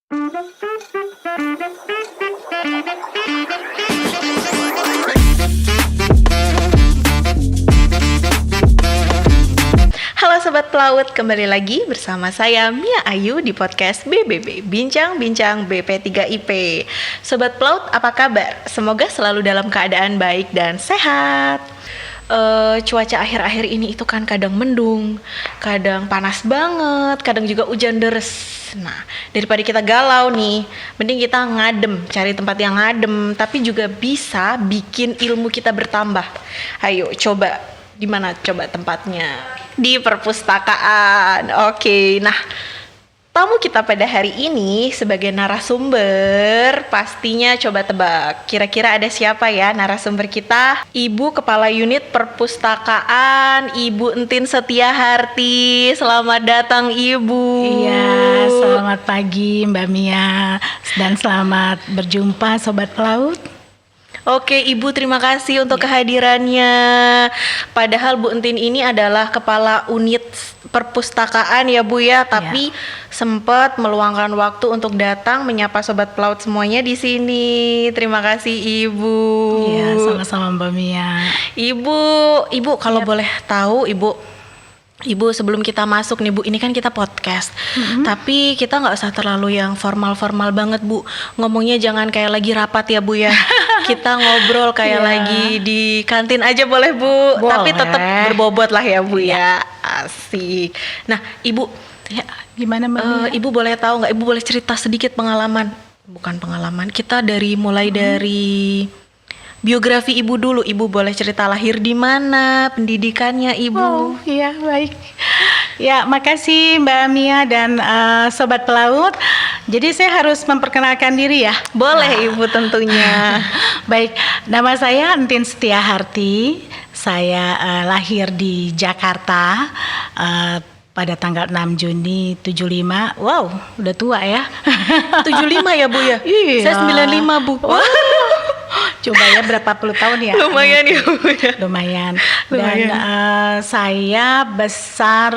Halo Sobat Pelaut, kembali lagi bersama saya Mia Ayu di podcast BBB, Bincang-Bincang BP3IP. Sobat Pelaut, apa kabar? Semoga selalu dalam keadaan baik dan sehat. Cuaca akhir-akhir ini itu kan kadang mendung, kadang panas banget, kadang juga hujan deres. Nah, daripada kita galau nih, mending kita ngadem, cari tempat yang ngadem, tapi juga bisa bikin ilmu kita bertambah. Ayo coba, di mana coba tempatnya? Di perpustakaan. Oke, nah tamu kita pada hari ini sebagai narasumber, pastinya coba tebak. Kira-kira ada siapa ya narasumber kita? Ibu Kepala Unit Perpustakaan, Ibu Entin Setiaharti. Selamat datang Ibu. Iya, selamat pagi Mbak Mia dan selamat berjumpa Sobat Pelaut. Oke Ibu, terima kasih untuk kehadirannya. Padahal Bu Entin ini adalah Kepala Unit Perpustakaan ya Bu ya, tapi sempat meluangkan waktu untuk datang menyapa Sobat Pelaut semuanya di sini. Terima kasih Ibu. Iya, sama-sama Mbak Mia. Ibu kalau boleh tahu Ibu, sebelum kita masuk nih Bu, ini kan kita podcast, tapi kita nggak usah terlalu yang formal-formal banget Bu. Ngomongnya jangan kayak lagi rapat ya Bu ya. Kita ngobrol kayak lagi di kantin aja boleh Bu, tapi tetap berbobot lah ya Bu ya. Asik. Nah Ibu, Gimana Mbak Mia? Ibu boleh tahu nggak? Ibu boleh cerita sedikit kita mulai dari biografi Ibu dulu. Ibu boleh cerita lahir di mana, pendidikannya Ibu. Oh iya, baik. Ya, makasih Mbak Mia dan Sobat Pelaut. Jadi saya harus memperkenalkan diri ya. Boleh Ibu tentunya. Baik, nama saya Entin Setiaharti. Saya lahir di Jakarta pada tanggal 6 Juni 75. Wow, udah tua ya. 75 ya Bu ya? Iya. Saya 95 Bu. Wow. Coba ya berapa puluh tahun ya? Lumayan ya Bu ya. Lumayan. Dan saya besar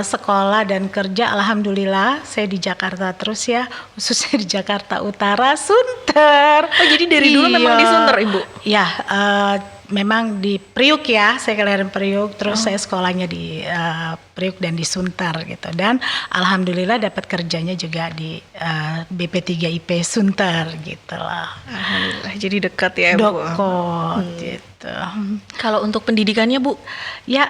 sekolah dan kerja, alhamdulillah saya di Jakarta terus ya, khususnya di Jakarta Utara, Sunter. Oh jadi dari dulu memang di Sunter Ibu? Ya, memang di Priuk ya, saya kelahiran Priuk, terus saya sekolahnya di Priuk dan di Sunter gitu. Dan alhamdulillah dapat kerjanya juga di BP3IP Sunter gitu lah. Alhamdulillah, jadi dekat ya Bu. Dekat gitu. Kalau untuk pendidikannya Bu? Ya,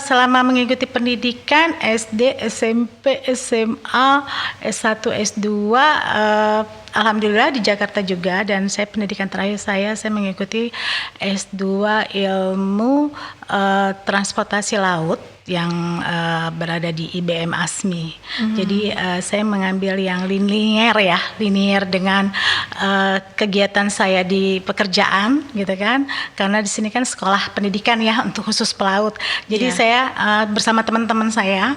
selama mengikuti pendidikan SD, SMP, SMA, S1, S2, alhamdulillah di Jakarta juga, dan saya pendidikan terakhir saya mengikuti S2 ilmu transportasi laut yang berada di IBM ASMI. Jadi saya mengambil yang linier dengan kegiatan saya di pekerjaan gitu kan, karena di sini kan sekolah pendidikan ya untuk khusus pelaut. Jadi saya bersama teman-teman saya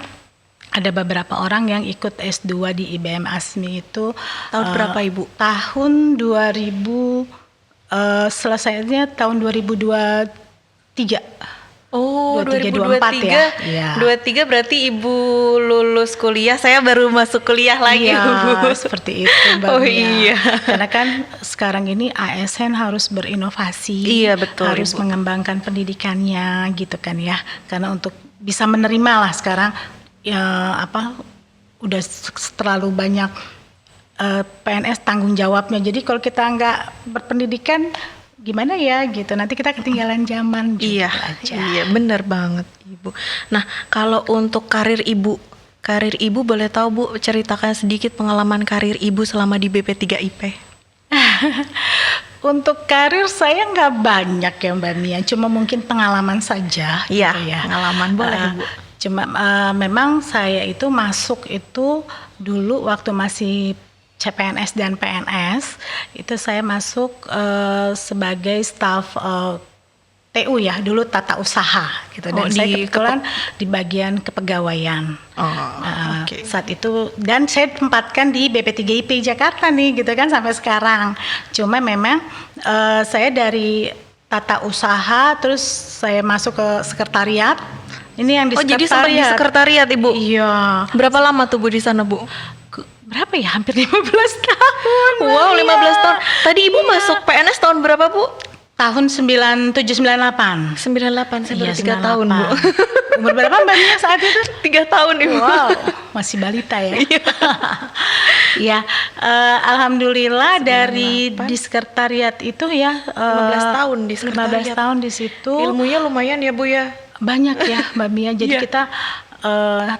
ada beberapa orang yang ikut S2 di IBM ASMI itu tahun berapa Ibu? Tahun 2000, selesainya tahun 2023. Oh, 2023 ya. Iya. 23 berarti Ibu lulus kuliah, saya baru masuk kuliah lagi Bu. Seperti itu Mbak Oh Mia. iya. Karena kan sekarang ini ASN harus berinovasi. Iya betul harus Ibu. mengembangkan pendidikannya gitu kan ya. Karena untuk bisa menerima lah sekarang ya udah terlalu banyak PNS tanggung jawabnya. Jadi kalau kita nggak berpendidikan gimana ya gitu, nanti kita ketinggalan zaman gitu aja. Iya benar banget Ibu. Nah kalau untuk karir Ibu boleh tahu Bu, ceritakan sedikit pengalaman karir Ibu selama di BP3IP. Untuk karir saya nggak banyak ya Mbak Mia, cuma mungkin pengalaman saja. Iya, gitu ya. pengalaman boleh Bu. Cuma memang saya itu masuk itu dulu waktu masih CPNS dan PNS, itu saya masuk sebagai staf TU ya, dulu tata usaha gitu. Dan saya kebetulan di bagian kepegawaian. Saat itu, dan saya tempatkan di BP3IP Jakarta nih gitu kan sampai sekarang. Cuma memang saya dari tata usaha terus saya masuk ke sekretariat. Ini yang di sekretariat. Jadi sampai di sekretariat Ibu? Iya. Berapa lama tuh Bu di sana Bu? berapa ya? Hampir 15 tahun. Wow, Mbak 15 Mia. tahun. Tadi Ibu masuk PNS tahun berapa, Bu? Tahun 9798. 98, saya baru Iya, 3 tahun, Bu. 98. Umur berapa Mbak Mia saat itu? 3 tahun, Ibu. Wow, masih balita ya. Ya, alhamdulillah dari di sekretariat itu ya 15 tahun di 15 sekretariat. tahun di situ. Ilmunya lumayan ya, Bu ya. Banyak ya Mbak Mia. Jadi Iya. kita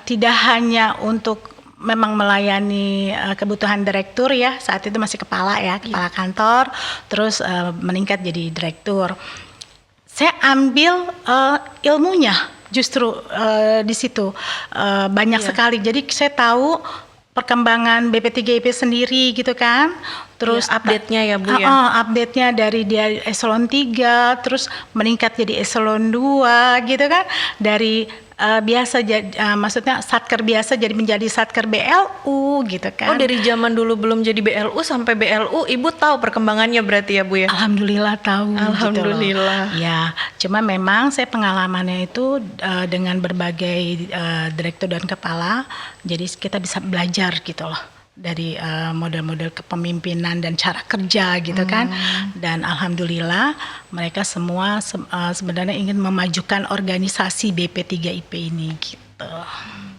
tidak hanya untuk memang melayani kebutuhan direktur ya, saat itu masih kepala ya, kepala kantor, terus meningkat jadi direktur. Saya ambil ilmunya justru di situ banyak Iya. sekali. Jadi saya tahu perkembangan BP3IP sendiri gitu kan. Terus Iya, update-nya ya, Bu ya. Update-nya dari dia eselon 3 terus meningkat jadi eselon 2 gitu kan. Dari biasa jadi maksudnya satker biasa jadi menjadi satker BLU gitu kan. Oh, dari zaman dulu belum jadi BLU sampai BLU, Ibu tahu perkembangannya berarti ya, Bu ya? Alhamdulillah tahu. Alhamdulillah. Gitu loh. Ya, cuma memang saya pengalamannya itu dengan berbagai direktur dan kepala, jadi kita bisa belajar gitu loh dari model-model kepemimpinan dan cara kerja gitu kan. Dan alhamdulillah mereka semua sebenarnya ingin memajukan organisasi BP3IP ini gitu.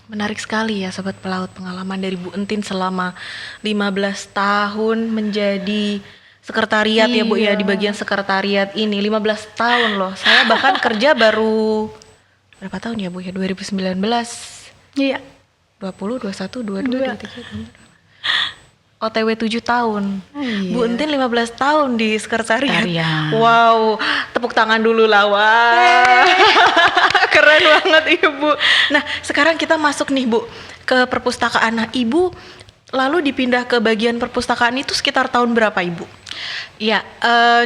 Menarik sekali ya Sobat Pelaut, pengalaman dari Bu Entin selama 15 tahun menjadi sekretariat ya Bu ya, di bagian sekretariat ini 15 tahun loh. Saya bahkan kerja baru berapa tahun ya Bu ya, 2019, Iya. 20, 21, 22, 23, OTW 7 tahun. Iya. Bu Entin 15 tahun di sekretariat. Sekretariat. Wow, tepuk tangan dulu lah. Wah. Keren banget Ibu. Nah, sekarang kita masuk nih Bu ke perpustakaan. Nah, Ibu lalu dipindah ke bagian perpustakaan itu sekitar tahun berapa Ibu? Ya,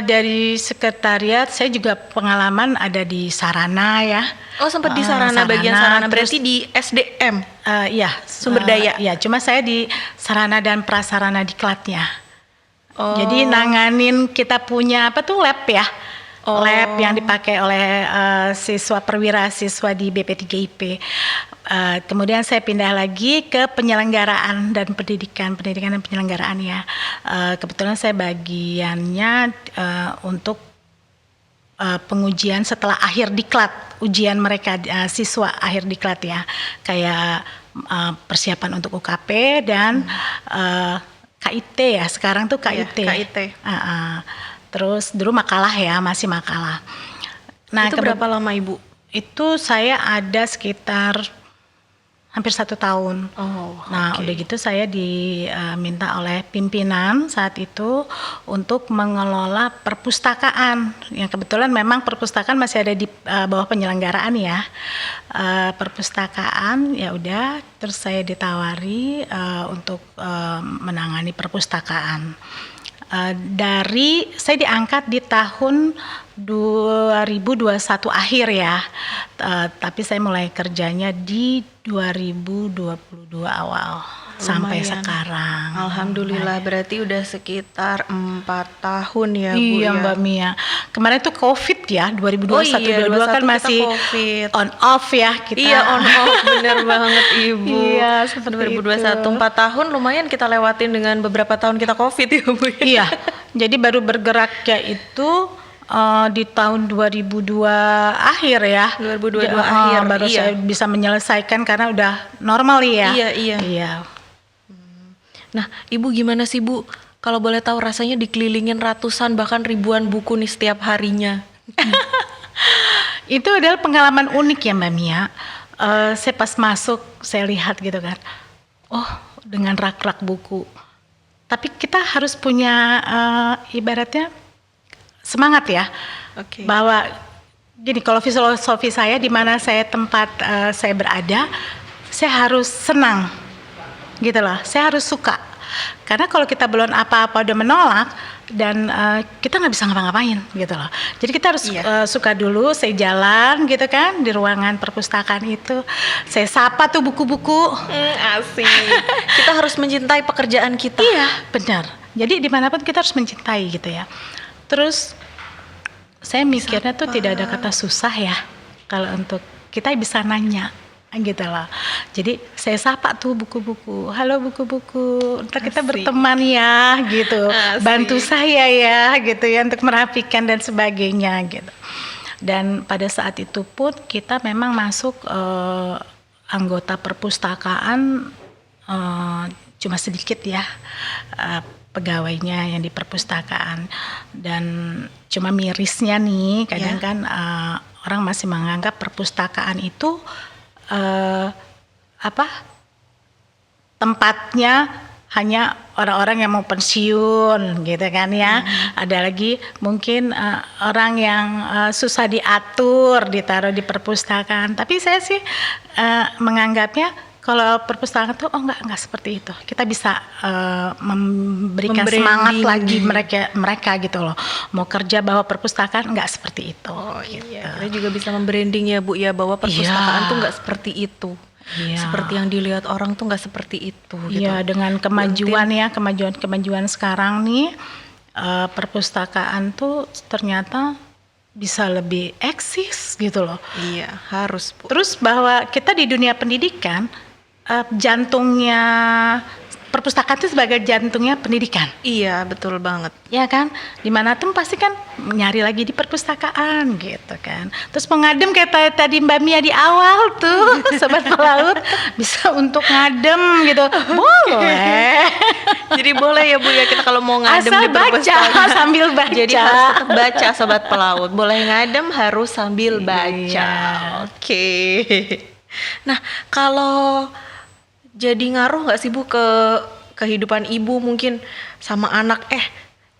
dari sekretariat saya juga pengalaman ada di Sarana ya. Oh, sempat di Sarana, bagian Sarana, berarti di SDM. Ya, Sumber daya. Ya, cuma saya di Sarana dan Prasarana Diklatnya. Oh. Jadi nanganin kita punya apa tuh lab ya. Oh. Lab yang dipakai oleh siswa perwira siswa di BP3IP. Kemudian saya pindah lagi ke penyelenggaraan dan pendidikan dan penyelenggaraan ya. Kebetulan saya bagiannya untuk pengujian setelah akhir diklat, ujian mereka siswa akhir diklat ya, kayak persiapan untuk UKP dan KIT ya, sekarang tuh KIT. Iya, KIT. Terus dulu makalah ya, masih makalah. Nah, itu berapa lama Ibu? Itu saya ada sekitar hampir 1 tahun. Oh, Nah, udah gitu saya diminta oleh pimpinan saat itu untuk mengelola perpustakaan. Yang kebetulan memang perpustakaan masih ada di bawah penyelenggaraan ya. Perpustakaan ya udah, terus saya ditawari untuk menangani perpustakaan. Saya diangkat di tahun 2021 akhir ya, tapi saya mulai kerjanya di 2022 awal. Sampai Lumayan. sekarang. Alhamdulillah, berarti udah sekitar 4 tahun ya Bu Iya ya. Mbak Mia. Kemarin tuh COVID ya, 2021 Oh iya, 22 kan 21 masih kita COVID. on off ya kita. Iya, on off, bener banget Ibu. Iya, seperti 2021, itu. 4 tahun lumayan kita lewatin dengan beberapa tahun kita COVID ya Bu ya. Iya. Jadi baru bergeraknya itu di tahun 2002 akhir ya. 2022 akhir, baru iya. saya bisa menyelesaikan karena udah normal ya. Iya. Nah, Ibu gimana sih Bu? Kalau boleh tahu rasanya dikelilingin ratusan bahkan ribuan buku nih setiap harinya. Itu adalah pengalaman unik ya Mbak Mia. Saya pas masuk saya lihat gitu kan. Oh, dengan rak-rak buku. Tapi kita harus punya ibaratnya semangat ya. Oke. Bahwa gini, kalau filosofi saya di mana saya tempat saya berada, saya harus senang. Gitu loh, saya harus suka. Karena kalau kita belum apa-apa udah menolak dan kita nggak bisa ngapa-ngapain gitu loh. Jadi kita harus suka dulu. Saya jalan gitu kan di ruangan perpustakaan itu, saya sapa tuh buku-buku. Asik. Kita harus mencintai pekerjaan kita. Iya, benar. Jadi dimanapun kita harus mencintai gitu ya. Terus saya mikirnya tuh tidak ada kata susah ya. Kalau untuk kita bisa nanya gitu loh. Jadi saya sapa tuh buku-buku, halo buku-buku, ntar kita Asik. berteman ya gitu, Asik. bantu saya ya gitu ya untuk merapikan dan sebagainya gitu. Dan pada saat itu pun kita memang masuk anggota perpustakaan cuma sedikit ya pegawainya yang di perpustakaan, dan cuma mirisnya nih kadang kan orang masih menganggap perpustakaan itu tempatnya hanya orang-orang yang mau pensiun gitu kan ya. Ada lagi mungkin orang yang susah diatur ditaruh di perpustakaan. Tapi saya sih menganggapnya kalau perpustakaan tuh enggak seperti itu. Kita bisa memberikan semangat lagi mereka gitu loh. Mau kerja bawa perpustakaan enggak seperti itu. Gitu. Iya, kita juga bisa membranding ya Bu ya, bahwa perpustakaan tuh enggak seperti itu. Iya. Seperti yang dilihat orang tuh nggak seperti itu. Iya, gitu. dengan kemajuan sekarang nih, perpustakaan tuh ternyata bisa lebih eksis gitu loh. Iya, harus Bu. Terus bahwa kita di dunia pendidikan, jantungnya perpustakaan itu sebagai jantungnya pendidikan. Iya, betul banget. Ya kan, dimana tuh pasti kan nyari lagi di perpustakaan gitu kan. Terus mengadem kayak tadi Mbak Mia di awal tuh, sobat pelaut bisa untuk ngadem gitu, boleh. Jadi boleh ya Bu ya, kita kalau mau ngadem Asal di perpustakaan sambil baca. Jadi harus tetap baca sobat pelaut. Boleh ngadem harus sambil baca. Iya. Oke. Nah, kalau jadi ngaruh nggak sih Bu ke kehidupan ibu mungkin sama anak?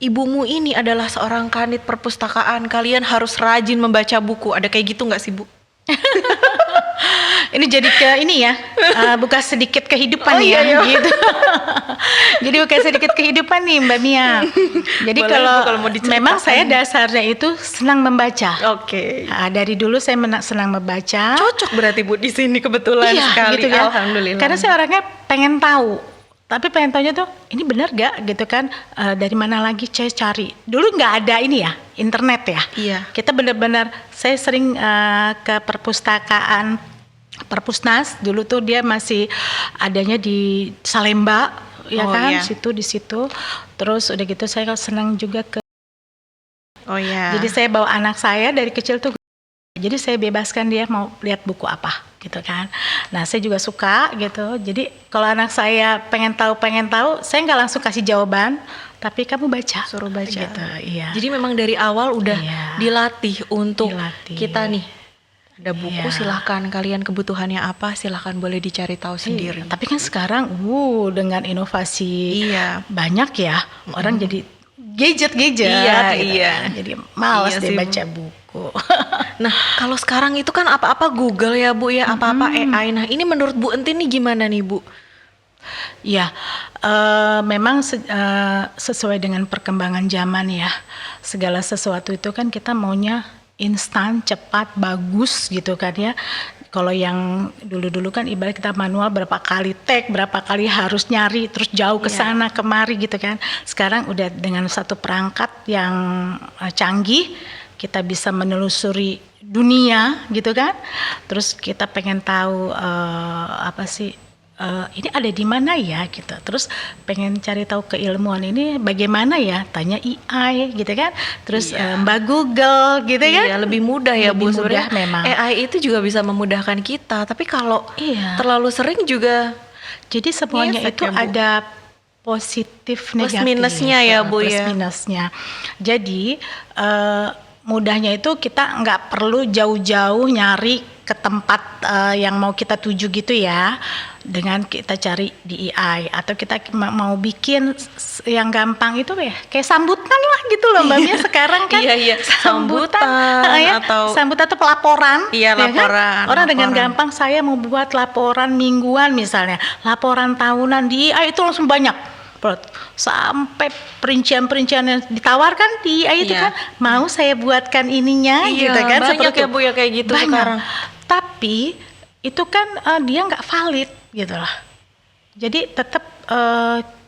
Ibumu ini adalah seorang kanit perpustakaan, kalian harus rajin membaca buku. Ada kayak gitu nggak sih Bu? Ini jadi buka sedikit kehidupan iya. gitu. Jadi buka sedikit kehidupan nih Mbak Mia. Jadi Boleh, kalau Bu, kalau mau diceritakan. memang saya dasarnya itu senang membaca. Oke. Dari dulu saya senang membaca. Cocok berarti Bu di sini kebetulan sekali. Gitu ya. Alhamdulillah. Karena saya orangnya pengen tahu. Tapi pengen tanya tuh, ini benar gak gitu kan? Dari mana lagi saya cari? Dulu nggak ada ini ya, internet ya. Iya. Kita benar-benar, saya sering ke perpustakaan Perpusnas. Dulu tuh dia masih adanya di Salemba, ya kan? Iya. Di situ. Terus udah gitu saya senang juga ke. Oh iya. Jadi saya bawa anak saya dari kecil tuh. Jadi saya bebaskan dia mau lihat buku apa gitu kan. Nah saya juga suka gitu. Jadi kalau anak saya pengen tahu, saya nggak langsung kasih jawaban, tapi kamu baca. Suruh baca. Gitu, iya. Jadi memang dari awal udah Iya. dilatih untuk Dilatih. kita nih. Ada buku, Iya. silahkan kalian kebutuhannya apa, silahkan boleh dicari tahu sendiri. Tapi kan sekarang, dengan inovasi Iya. banyak ya, orang jadi gadget. Iya, gitu iya. kan. Jadi malas Iya deh sih, Bu. baca buku. Nah, kalau sekarang itu kan apa-apa Google ya Bu ya, apa-apa AI. Nah, ini menurut Bu Entin nih gimana nih Bu? Ya, memang sesuai dengan perkembangan zaman ya. Segala sesuatu itu kan kita maunya instan, cepat, bagus gitu kan ya. Kalau yang dulu-dulu kan ibarat kita manual berapa kali tag, berapa kali harus nyari, terus jauh ke sana kemari gitu kan. Sekarang udah dengan satu perangkat yang canggih, kita bisa menelusuri dunia gitu kan. Terus kita pengen tahu ini ada di mana ya gitu. Terus pengen cari tahu keilmuan ini bagaimana ya, tanya AI gitu kan. Terus Mbak Google gitu kan. Iya, lebih mudah ya Bu. Lebih mudah Sebenarnya memang. AI itu juga bisa memudahkan kita, tapi kalau terlalu sering juga jadi semuanya ngefek itu ya, Bu. ada positif Plus negatif. minusnya ya, Bu, Plus ya. minusnya. Jadi mudahnya itu kita nggak perlu jauh-jauh nyari ke tempat yang mau kita tuju gitu ya, dengan kita cari di AI, atau kita mau bikin yang gampang itu ya kayak sambutan lah gitu loh Mbak Mia sekarang kan. Iya. Sambutan atau sambutan atau pelaporan. Iya, ya kan? laporan. Orang dengan laporan. gampang saya mau buat laporan mingguan misalnya, laporan tahunan di AI itu langsung banyak. Sampai perincian-perincian yang ditawarkan di AI itu Iya. kan, mau saya buatkan ininya Iya, gitu kan. banyak seperti ya itu. Bu ya kayak gitu Banyak. sekarang. Tapi itu kan dia nggak valid gitu lah. Jadi tetap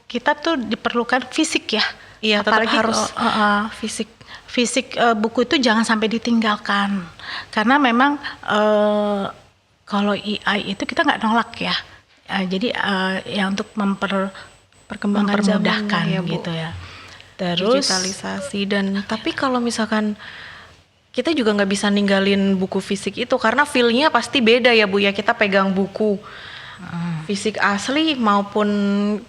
kita tuh diperlukan fisik ya. Iya, tetap Apalagi harus fisik. buku itu jangan sampai ditinggalkan, karena memang kalau AI itu kita nggak nolak ya. Jadi ya untuk Perkembangan mempermudahkan zamannya ya, Bu. gitu ya. Terus Digitalisasi dan tapi kalau misalkan kita juga nggak bisa ninggalin buku fisik itu karena feel-nya pasti beda ya Bu ya, kita pegang buku fisik asli maupun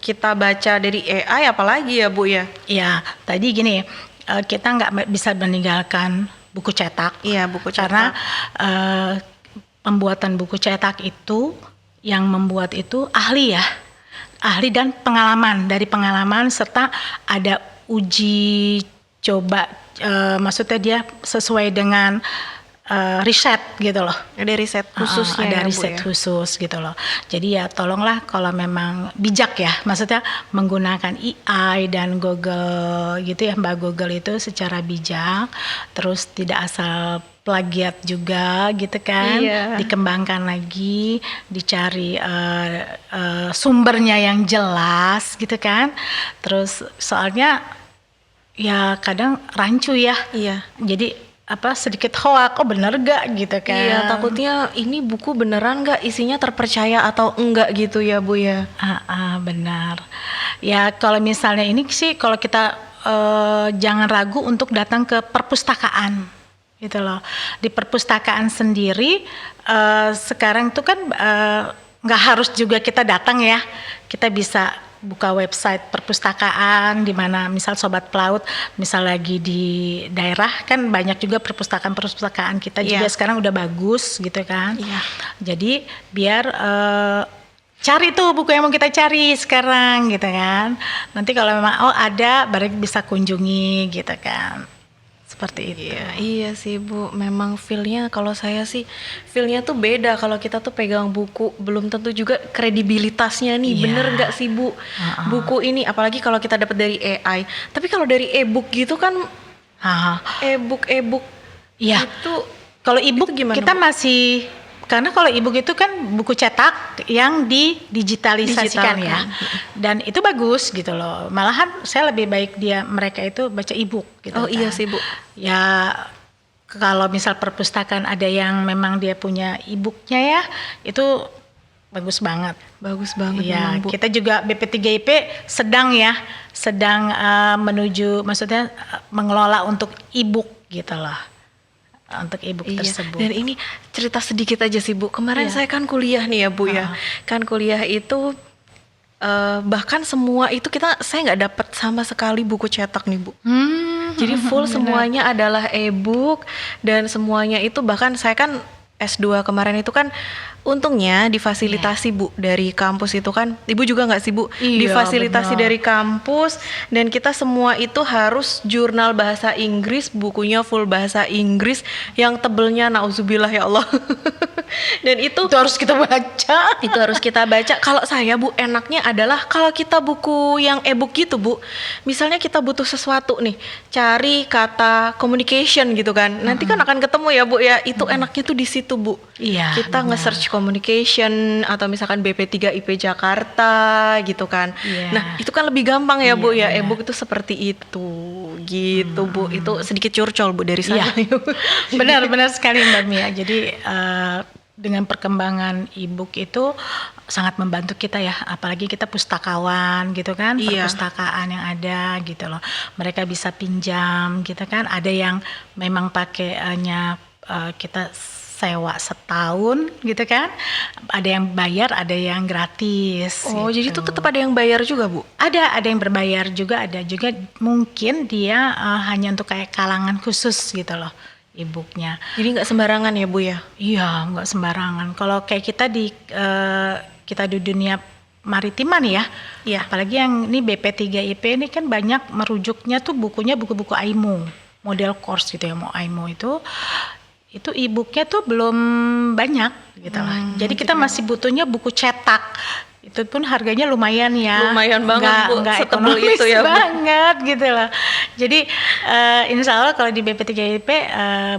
kita baca dari AI apalagi ya Bu ya. ya tadi gini, kita nggak bisa meninggalkan buku cetak. Iya, buku Karena cetak. pembuatan buku cetak itu yang membuat itu ahli ya, ahli dan dari pengalaman serta ada uji coba, maksudnya dia sesuai dengan riset gitu loh. Ada riset khususnya Ada ya, Bu, riset ya? khusus gitu loh. Jadi ya tolonglah kalau memang bijak ya, maksudnya menggunakan AI dan Google gitu ya, Mbak Google itu secara bijak, terus tidak asal plagiat juga gitu kan. Iya. Dikembangkan lagi, dicari sumbernya yang jelas gitu kan. Terus soalnya ya kadang rancu ya. Iya. Jadi sedikit hoak, bener gak gitu kan. Iya, takutnya ini buku beneran nggak isinya terpercaya atau enggak gitu ya Bu ya. Benar. Ya kalau misalnya ini sih, kalau kita jangan ragu untuk datang ke perpustakaan gitu loh. Di perpustakaan sendiri sekarang itu kan nggak harus juga kita datang ya. Kita bisa buka website perpustakaan di mana misal Sobat Pelaut misal lagi di daerah kan banyak juga perpustakaan kita juga sekarang udah bagus gitu kan. Jadi biar cari tuh buku yang mau kita cari sekarang gitu kan. Nanti kalau memang ada baru bisa kunjungi gitu kan. Seperti itu. Iya sih Bu, memang feel-nya kalau saya sih feel-nya tuh beda kalau kita tuh pegang buku, belum tentu juga kredibilitasnya nih, bener nggak sih Bu? Buku ini, apalagi kalau kita dapat dari AI. Tapi kalau dari e-book gitu kan, e-book itu kalau e-book gimana, kita Bu? masih, karena kalau e-book itu kan buku cetak yang didigitalisasikan ya, dan itu bagus gitu loh. Malahan saya lebih baik mereka itu baca e-book gitu. Oh iya sih Bu. Ya kalau misal perpustakaan ada yang memang dia punya e-booknya ya, itu bagus banget. Bagus banget Ya, memang Bu. kita juga BP3IP sedang menuju, maksudnya mengelola untuk e-book gitu loh. Untuk e-book tersebut. Dan ini cerita sedikit aja sih Bu. Kemarin saya kan kuliah nih ya Bu ya. Kan kuliah itu bahkan semua itu saya nggak dapat sama sekali buku cetak nih Bu. Jadi full semuanya adalah e-book dan semuanya itu bahkan saya kan S2 kemarin itu kan untungnya difasilitasi Bu dari kampus itu kan. Ibu juga nggak sih Bu? Difasilitasi dari kampus dan kita semua itu harus jurnal bahasa Inggris, bukunya full bahasa Inggris yang tebelnya nauzubillah ya Allah. Dan itu harus kita baca. Itu harus kita baca. Kalau saya Bu enaknya adalah kalau kita buku yang e-book gitu Bu. Misalnya kita butuh sesuatu nih, cari kata communication gitu kan. Nanti kan akan ketemu ya Bu ya. Itu enaknya tuh di situ Bu. Iya. Kita nge-search communication atau misalkan BP3IP Jakarta gitu kan. Nah, itu kan lebih gampang ya Bu ya. E-book itu seperti itu. Gitu Bu. Itu sedikit curcol Bu dari saya. Benar-benar sekali Mbak Mia. Jadi dengan perkembangan e-book itu sangat membantu kita ya, apalagi kita pustakawan gitu kan, perpustakaan yang ada gitu loh. Mereka bisa pinjam gitu kan. Ada yang memang pakainya kita sewa setahun gitu kan. Ada yang bayar, ada yang gratis. Oh, gitu. jadi itu tetap ada yang bayar juga Bu? Ada yang berbayar juga, ada juga mungkin dia hanya untuk kayak kalangan khusus gitu loh e-booknya. Jadi nggak sembarangan ya Bu ya? Iya, nggak sembarangan. Kalau kayak kita di dunia maritiman ya, apalagi yang ini BP3IP ini kan banyak merujuknya tuh bukunya buku-buku AIMO, model course gitu ya, mau AIMO itu e-booknya tuh belum banyak gitu lah. Jadi kita masih butuhnya buku cetak. Itu pun harganya lumayan ya. Lumayan banget Bu, nggak setebel ekonomis itu ya Bu. Banget gitu loh. Jadi Insya Allah kalau di BP3IP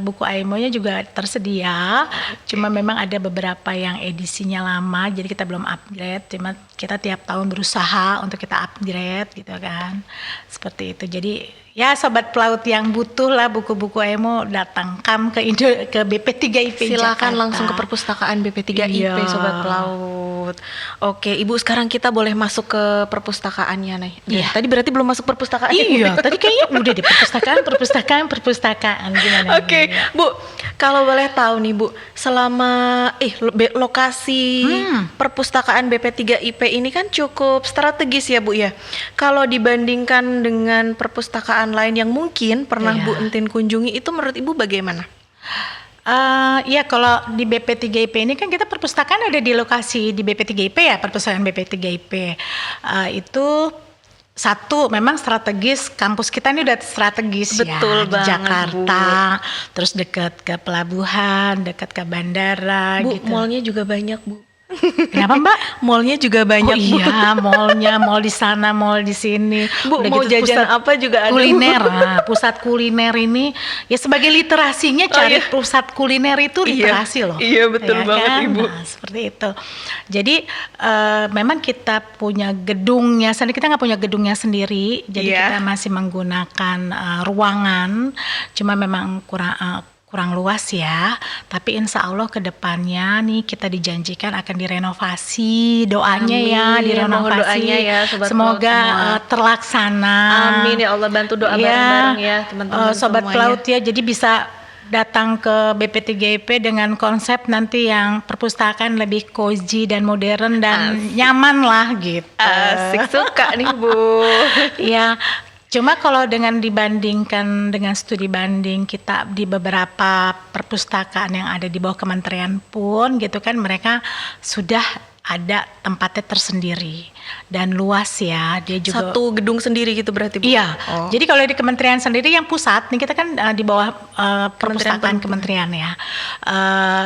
buku AIMO-nya juga tersedia. Cuma memang ada beberapa yang edisinya lama, jadi kita belum upgrade. Cuma kita tiap tahun berusaha untuk kita upgrade gitu kan. Seperti itu. Jadi ya sobat pelaut yang butuh lah buku-buku AIMO, datang ke BP3IP Silakan Jakarta. langsung ke perpustakaan BP3IP Iya. Sobat Pelaut. Oke, Ibu sekarang kita boleh masuk ke perpustakaannya nih. Iya. Tadi berarti belum masuk perpustakaan. Iya, tadi kayaknya udah di perpustakaan gimana? Oke, Bu, kalau boleh tahu nih Bu, selama lokasi perpustakaan BP3IP ini kan cukup strategis ya Bu ya. Kalau dibandingkan dengan perpustakaan lain yang mungkin pernah Iya. Bu Entin kunjungi, itu menurut Ibu bagaimana? Ya kalau di BP3IP ini kan kita perpustakaan ada di lokasi di BP3IP ya, perpustakaan BP3IP. Itu satu memang strategis, kampus kita ini udah strategis. Betul ya, di banget, Jakarta, terus dekat ke pelabuhan, dekat ke bandara Bu, gitu. mallnya juga banyak Bu. Kenapa Mbak? Mallnya juga banyak Bu. Iya, mall di sana, mall di sini. Bu, Udah mau gitu, jajan pusat apa juga ada, Bu. kuliner. Nah, pusat kuliner ini ya sebagai literasinya cari iya. pusat kuliner itu literasi loh. Iya, betul Ya banget, kan? Ibu. Nah, seperti itu. Jadi memang kita punya gedungnya sendiri, kita nggak punya gedungnya sendiri. Jadi Iya. kita masih menggunakan ruangan, cuma memang kurang luas ya, tapi insya Allah ke depannya nih kita dijanjikan akan direnovasi, doanya ya Amin, direnovasi, mohon doanya ya, Sobat semoga Pelaut semua. Terlaksana. Amin ya Allah, bantu doa Iya, bareng-bareng ya teman-teman Sobat semuanya. Pelaut ya, jadi bisa datang ke BP3IP dengan konsep nanti yang perpustakaan lebih cozy dan modern dan nyaman lah gitu. Asik, suka nih Bu. Ya, cuma kalau dengan dibandingkan dengan studi banding kita di beberapa perpustakaan yang ada di bawah kementerian pun gitu kan, mereka sudah ada tempatnya tersendiri dan luas ya, dia juga Satu gedung sendiri gitu berarti Bu? Iya, Oh. jadi kalau di kementerian sendiri yang pusat nih kita kan di bawah perpustakaan Kementerian kementerian ya,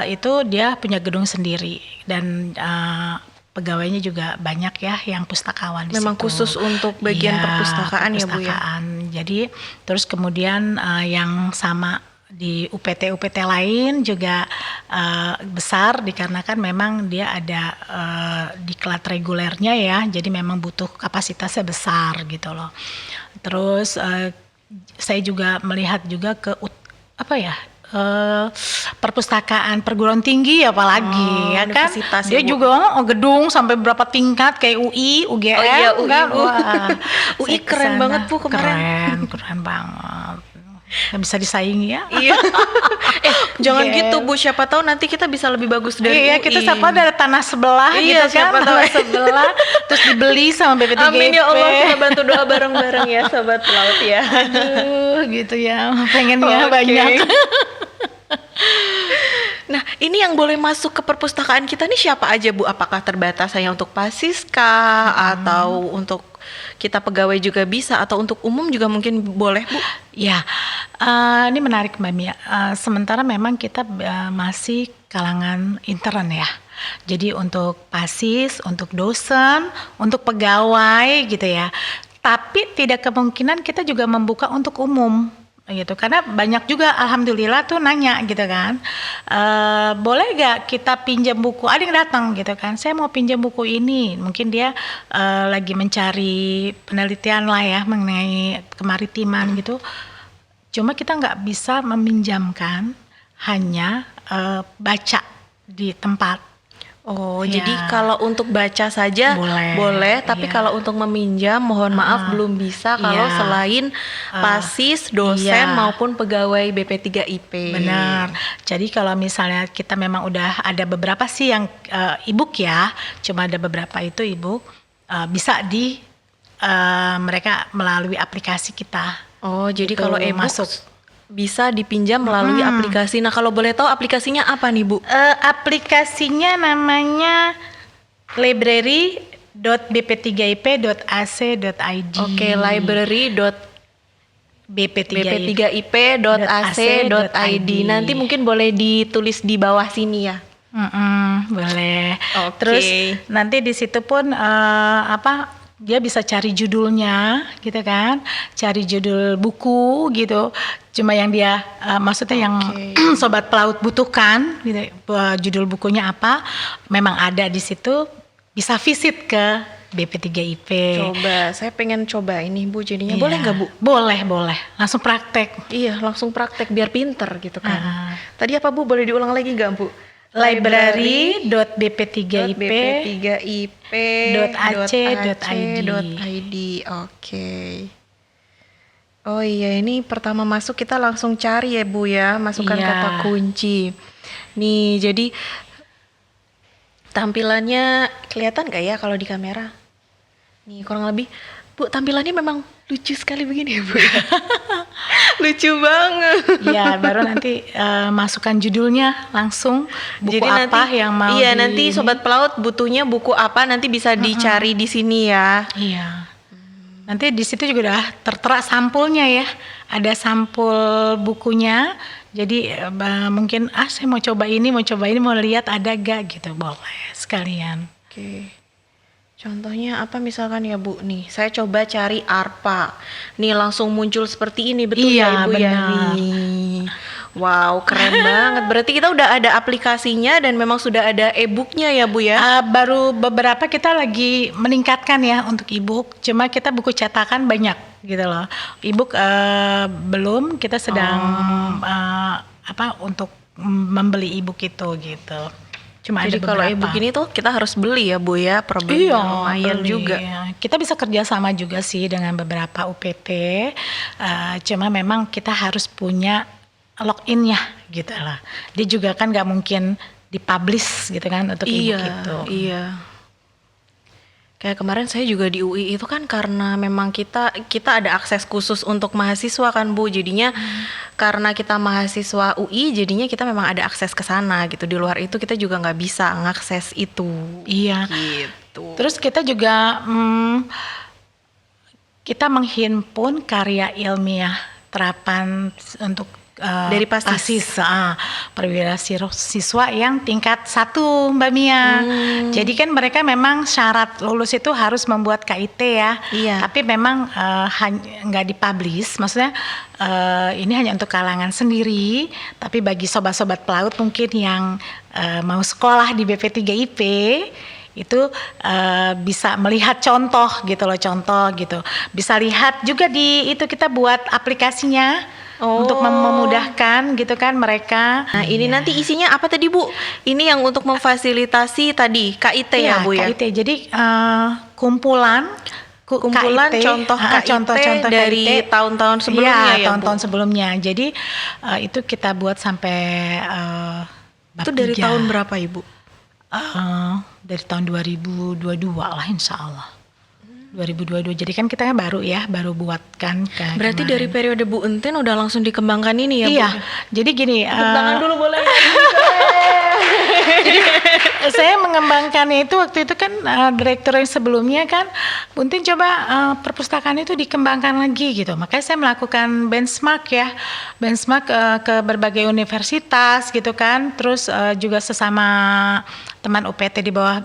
itu dia punya gedung sendiri dan pegawainya juga banyak ya yang pustakawan di Memang situ. khusus untuk bagian Iya, perpustakaan ya Bu ya? perpustakaan. Jadi terus kemudian yang sama di UPT lain juga besar dikarenakan memang dia ada diklat regulernya ya, jadi memang butuh kapasitasnya besar gitu loh. Terus saya juga melihat juga ke perpustakaan perguruan tinggi apalagi ya kan, universitas dia ya, Bu. juga gedung sampai berapa tingkat kayak UI, UGM. Oh iya, UI, kan? Bu. Wah, UI saya keren kesana. banget, Bu, kemarin. Keren banget. Nggak bisa disaingi ya. Iya. Jangan Yes. gitu Bu, siapa tahu nanti kita bisa lebih bagus dari Iya, UI. kita siapa ada tanah sebelah Iya, gitu kan, siapa tahu. tanah sebelah terus dibeli sama BP3IP. Amin ya Allah, kita bantu doa bareng-bareng ya Sobat Pelaut ya. Aduh, gitu ya, pengennya Oke. banyak. Nah, ini yang boleh masuk ke perpustakaan kita nih siapa aja Bu? Apakah terbatas hanya untuk Pasiska atau untuk kita pegawai juga bisa, atau untuk umum juga mungkin boleh Bu? Ya, ini menarik Mbak Mia. Sementara memang kita masih kalangan intern ya. Jadi untuk pasis, untuk dosen, untuk pegawai gitu ya. Tapi tidak kemungkinan kita juga membuka untuk umum gitu, karena banyak juga alhamdulillah tuh nanya gitu kan, boleh gak kita pinjam buku, ada yang datang gitu kan, saya mau pinjam buku ini, mungkin dia lagi mencari penelitian lah ya mengenai kemaritiman gitu, cuma kita nggak bisa meminjamkan, hanya baca di tempat. Oh, Ya. jadi kalau untuk baca saja boleh, tapi iya. kalau untuk meminjam mohon maaf belum bisa kalau Iya. selain pasis, dosen iya. maupun pegawai BP3IP. Benar. Jadi kalau misalnya kita memang udah ada beberapa sih yang e-book ya, cuma ada beberapa itu e-book bisa di mereka melalui aplikasi kita. Oh, jadi Gitu, kalau e-book masuk. bisa dipinjam melalui aplikasi. Nah, kalau boleh tahu aplikasinya apa nih Bu? Aplikasinya namanya library.bp3ip.ac.id. Oke, library.bp3ip.ac.id. Nanti mungkin boleh ditulis di bawah sini ya. Boleh. Oke. Terus nanti di situ pun dia bisa cari judulnya gitu kan, cari judul buku gitu. Cuma yang dia maksudnya yang sobat pelaut butuhkan gitu, judul bukunya apa, memang ada di situ, bisa visit ke BP3IP. Coba, saya pengen coba ini Bu jadinya. Iya. Boleh nggak Bu? Boleh. Langsung praktek. Iya, langsung praktek biar pinter gitu kan. Tadi apa Bu? Boleh diulang lagi nggak Bu? library.bp3ip.ac.id. Oke. Oh iya, ini pertama masuk kita langsung cari ya Bu ya, masukkan Iya. kata kunci. Nih, jadi tampilannya kelihatan nggak ya kalau di kamera? Nih, kurang lebih Bu, tampilannya memang lucu sekali begini ya Bu ya. Lucu banget. Iya, baru nanti masukkan judulnya langsung buku Jadi apa nanti, yang mau iya nanti sobat pelaut butuhnya buku apa nanti bisa dicari di sini ya. Iya. Nanti di situ juga udah tertera sampulnya ya. Ada sampul bukunya. Jadi mungkin saya mau coba ini, mau lihat ada gak gitu, boleh sekalian. Oke. Contohnya apa misalkan ya Bu nih, saya coba cari ARPA. Nih langsung muncul seperti ini, betul ya Iya, Ibu ya? benar. Nih. Wow, keren banget. Berarti kita udah ada aplikasinya dan memang sudah ada e-booknya ya Bu ya? Baru beberapa kita lagi meningkatkan ya untuk e-book. Cuma kita buku cetakan banyak gitu loh. E-book belum, kita sedang untuk membeli e-book itu gitu. Cuma Jadi ada kalau beberapa. e-book ini tuh kita harus beli ya Bu ya, per bulan lumayan beli. juga. Kita bisa kerja sama juga sih dengan beberapa UPT. Cuma memang kita harus punya login-nya gitu lah. Dia juga kan nggak mungkin dipublish gitu kan untuk e-book itu. Iya. Kayak kemarin saya juga di UI itu kan karena memang kita ada akses khusus untuk mahasiswa kan Bu. Jadinya karena kita mahasiswa UI jadinya kita memang ada akses ke sana gitu. Di luar itu kita juga nggak bisa ngakses itu. Iya. Gitu. Terus kita juga kita menghimpun karya ilmiah terapan untuk dari PASIS. perwira siswa yang tingkat 1 Mbak Mia. Jadi kan mereka memang syarat lulus itu harus membuat KIT ya. Iya. Tapi memang nggak dipublish. Maksudnya ini hanya untuk kalangan sendiri. Tapi bagi sobat-sobat pelaut mungkin yang mau sekolah di BP3IP itu bisa melihat contoh gitu. Bisa lihat juga di itu kita buat aplikasinya. Untuk memudahkan gitu kan mereka. Nah ini nanti isinya apa tadi Bu? Ini yang untuk memfasilitasi tadi KIT ya Bu ya? KIT. Jadi kumpulan KIT, contoh-contoh dari tahun-tahun sebelumnya ya Bu? Tahun-tahun sebelumnya. Jadi itu kita buat sampai itu dari tahun berapa Ibu? Dari tahun 2022 lah insya Allah. 2022, jadi kan kita baru buatkan. Berarti dari periode Bu Entin udah langsung dikembangkan ini ya Bu? Iya, jadi gini. Tepuk tangan dulu boleh? Jadi saya mengembangkannya itu waktu itu kan direktur yang sebelumnya kan Buntin coba perpustakaan itu dikembangkan lagi gitu. Makanya saya melakukan benchmark ke berbagai universitas gitu kan. Terus juga sesama teman UPT di bawah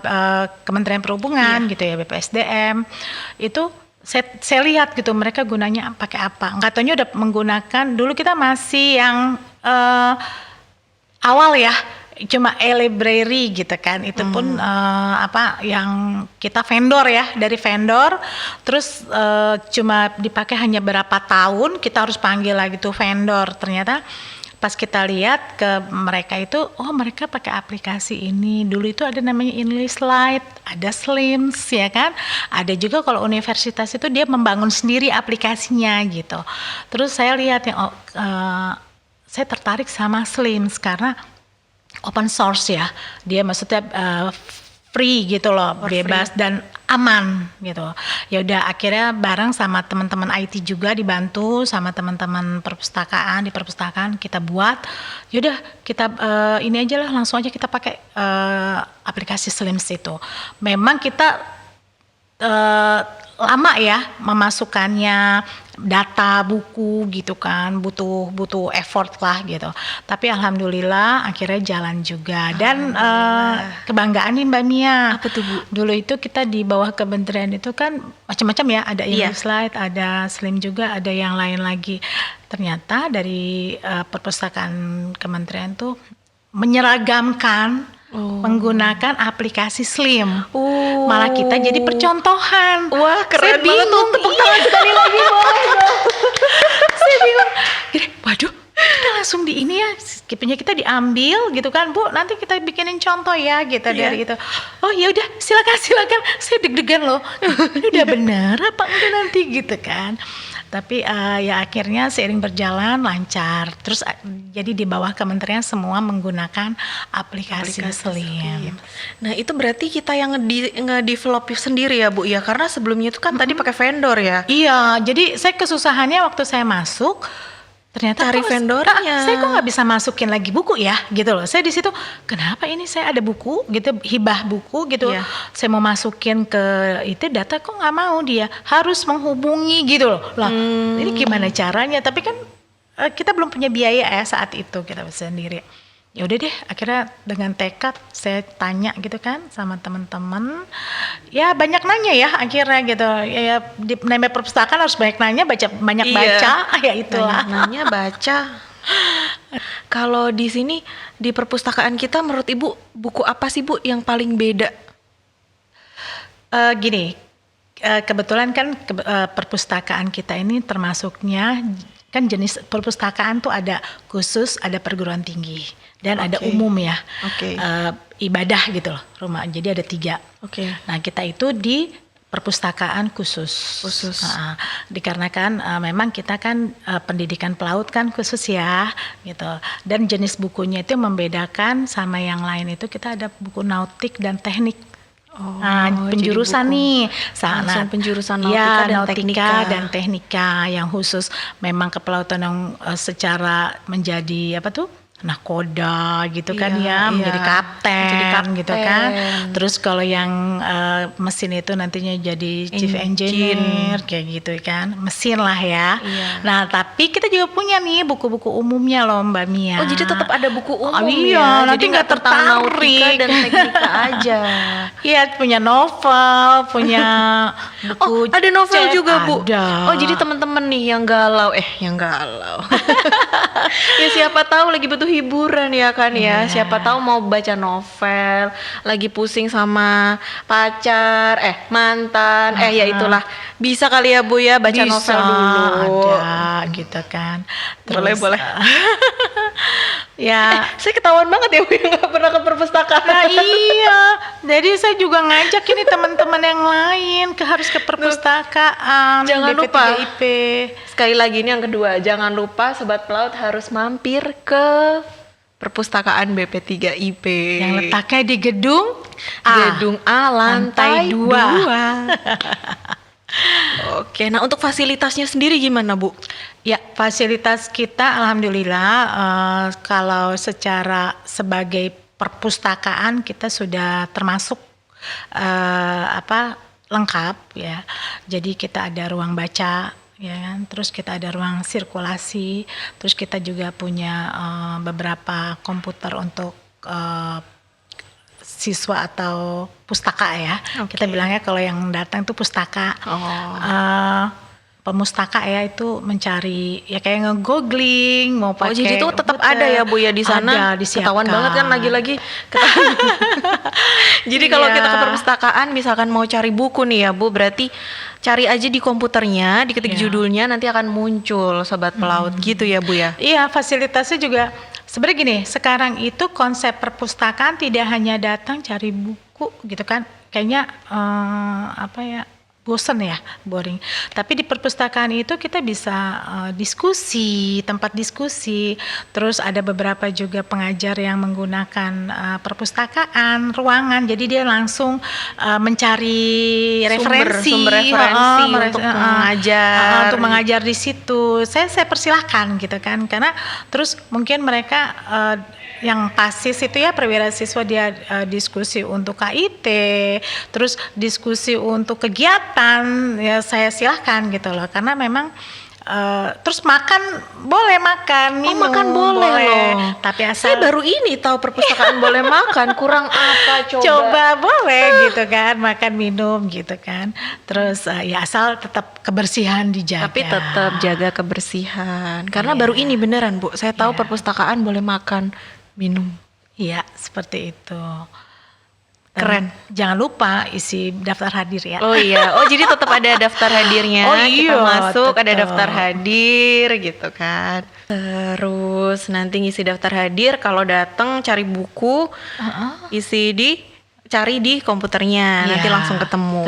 Kementerian Perhubungan gitu ya, BPSDM. Itu saya lihat gitu mereka gunanya pakai apa. Nggak taunya udah menggunakan, dulu kita masih yang awal ya, cuma e-library gitu kan. Itu pun yang kita vendor ya, dari vendor. Terus cuma dipakai hanya berapa tahun, kita harus panggil lagi tuh vendor. Ternyata pas kita lihat ke mereka itu, mereka pakai aplikasi ini. Dulu itu ada namanya English Lite, ada Slims ya kan. Ada juga kalau universitas itu dia membangun sendiri aplikasinya gitu. Terus saya lihat saya tertarik sama Slims karena open source ya. Dia maksudnya free gitu loh, bebas dan aman gitu. Ya udah akhirnya bareng sama teman-teman IT juga dibantu sama teman-teman di perpustakaan kita buat. Yaudah kita ini aja lah, langsung aja kita pakai aplikasi Slims itu. Memang kita lama ya memasukkannya data buku gitu kan, butuh effort lah gitu. Tapi alhamdulillah akhirnya jalan juga. Dan kebanggaan nih Mbak Mia. Apa tuh Bu? Dulu itu kita di bawah kementerian itu kan macam-macam ya, ada Slide, ada Slim juga, ada yang lain lagi. Ternyata dari perpustakaan kementerian tuh menyeragamkan menggunakan aplikasi Slim. Malah kita jadi percontohan. Wah, keren Saya banget tuh. bingung. Tepuk tangan sekali lagi boleh dong. Saya bingung. Gini, waduh, kita langsung di ini ya, punya kita diambil gitu kan, Bu. Nanti kita bikinin contoh ya, gitu dari itu. Oh ya udah, silakan. Saya deg-degan loh. Ini udah benar apa enggak nanti gitu kan. Tapi ya akhirnya seiring berjalan lancar. Terus jadi di bawah kementerian semua menggunakan aplikasi Slim. Nah itu berarti kita yang nge-develop sendiri ya Bu ya, karena sebelumnya itu kan tadi pakai vendor ya. Iya, jadi saya kesusahannya waktu saya masuk, ternyata Cari vendornya. Saya kok nggak bisa masukin lagi buku ya, gitu loh. Saya di situ, kenapa ini saya ada buku gitu, hibah buku gitu. Iya. Saya mau masukin ke itu data kok nggak mau, dia harus menghubungi gitu loh. Lah, ini gimana caranya? Tapi kan kita belum punya biaya ya saat itu, kita sendiri. Ya udah deh, akhirnya dengan tekad saya tanya gitu kan sama teman-teman. Ya banyak nanya ya akhirnya gitu. Ya di namanya perpustakaan harus banyak nanya, banyak baca, ya itulah. Banyak nanya, baca. Kalau di sini di perpustakaan kita, menurut Ibu buku apa sih Bu yang paling beda? Gini, kebetulan kan perpustakaan kita ini termasuknya kan jenis perpustakaan tuh ada khusus, ada perguruan tinggi, dan ada umum ya. Ibadah gitu loh, rumah. Jadi ada 3. Nah kita itu di perpustakaan khusus. Dikarenakan memang kita kan pendidikan pelaut kan khusus ya gitu. Dan jenis bukunya itu membedakan sama yang lain itu, kita ada buku nautik dan teknik. Penjurusan nih langsung penjurusan nautika dan teknika yang khusus memang kepelautan yang secara menjadi apa tuh nahkoda gitu kan ya, menjadi kapten gitu kan. Terus kalau yang mesin itu nantinya jadi chief engineer kayak gitu kan, mesin lah ya. Nah tapi kita juga punya nih buku-buku umumnya loh Mbak Mia. Oh jadi tetap ada buku umum ya, nanti nggak tentang nautika dan teknika aja. Iya, punya novel, punya buku. Ada novel juga Bu. Ada. Oh jadi teman-teman nih yang galau, ya siapa tahu lagi butuh hiburan ya kan ya. Siapa tahu mau baca novel, lagi pusing sama pacar, mantan, ya itulah. Bisa kali ya Bu ya baca novel dulu. Ada gitu kan. Terus, boleh. Ya, saya ketahuan banget ya Bu yang nggak pernah ke perpustakaan. Nah iya, jadi saya juga ngajak ini teman-teman yang lain harus ke perpustakaan. Jangan lupa. BP3IP. Sekali lagi ini yang kedua, jangan lupa Sobat Pelaut harus mampir ke perpustakaan BP3IP yang letaknya di gedung A lantai 2. Oke, nah untuk fasilitasnya sendiri gimana Bu? Ya, fasilitas kita alhamdulillah kalau sebagai perpustakaan kita sudah termasuk lengkap ya. Jadi kita ada ruang baca ya kan, terus kita ada ruang sirkulasi, terus kita juga punya beberapa komputer untuk siswa atau pustaka ya. Kita bilangnya kalau yang datang itu pustaka. Pemustaka ya itu mencari ya kayak nge-googling mau pakai. Jadi itu tetap ada ya Bu ya di sana. Ada, ketahuan banget kan lagi-lagi. Jadi kalau kita ke perpustakaan misalkan mau cari buku nih ya Bu, berarti cari aja di komputernya, diketik judulnya nanti akan muncul Sobat Pelaut gitu ya Bu ya. Iya, fasilitasnya juga sebenarnya gini, sekarang itu konsep perpustakaan tidak hanya datang cari buku gitu kan. Kayaknya bosen ya, boring. Tapi di perpustakaan itu kita bisa diskusi, tempat diskusi. Terus ada beberapa juga pengajar yang menggunakan perpustakaan, ruangan. Jadi dia langsung mencari referensi, sumber referensi untuk mengajar. Untuk mengajar di situ. Saya persilahkan gitu kan, karena terus mungkin mereka yang pasis itu ya perwira siswa dia diskusi untuk KIT, terus diskusi untuk kegiatan, ya saya silahkan gitu loh, karena memang terus makan boleh, makan minum makan boleh loh. Tapi Saya baru ini tahu perpustakaan boleh makan, kurang apa coba boleh gitu kan, makan minum gitu kan, terus ya asal tetap kebersihan dijaga. Tapi tetap jaga kebersihan, karena baru ini beneran Bu, saya tahu perpustakaan boleh makan minum. Iya, seperti itu. Keren. Jangan lupa isi daftar hadir ya. Oh iya, jadi tetap ada daftar hadirnya. Oh Kita iya, masuk ada tetap. daftar hadir gitu kan. Terus nanti ngisi daftar hadir, kalau datang cari buku, cari di komputernya, Iya, nanti langsung ketemu.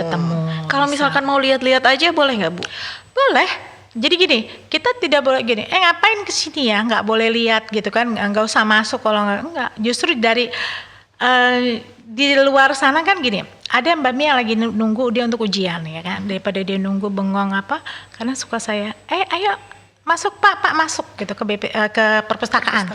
Kalau bisa. misalkan mau lihat-lihat aja boleh nggak Bu? Boleh. Jadi gini, kita tidak boleh gini, ngapain kesini ya, nggak boleh lihat gitu kan, nggak usah masuk kalau nggak. Justru dari di luar sana kan gini, ada Mbak Mia lagi nunggu dia untuk ujian ya kan, daripada dia nunggu bengong apa, karena suka saya, ayo masuk Pak masuk gitu ke perpustakaan.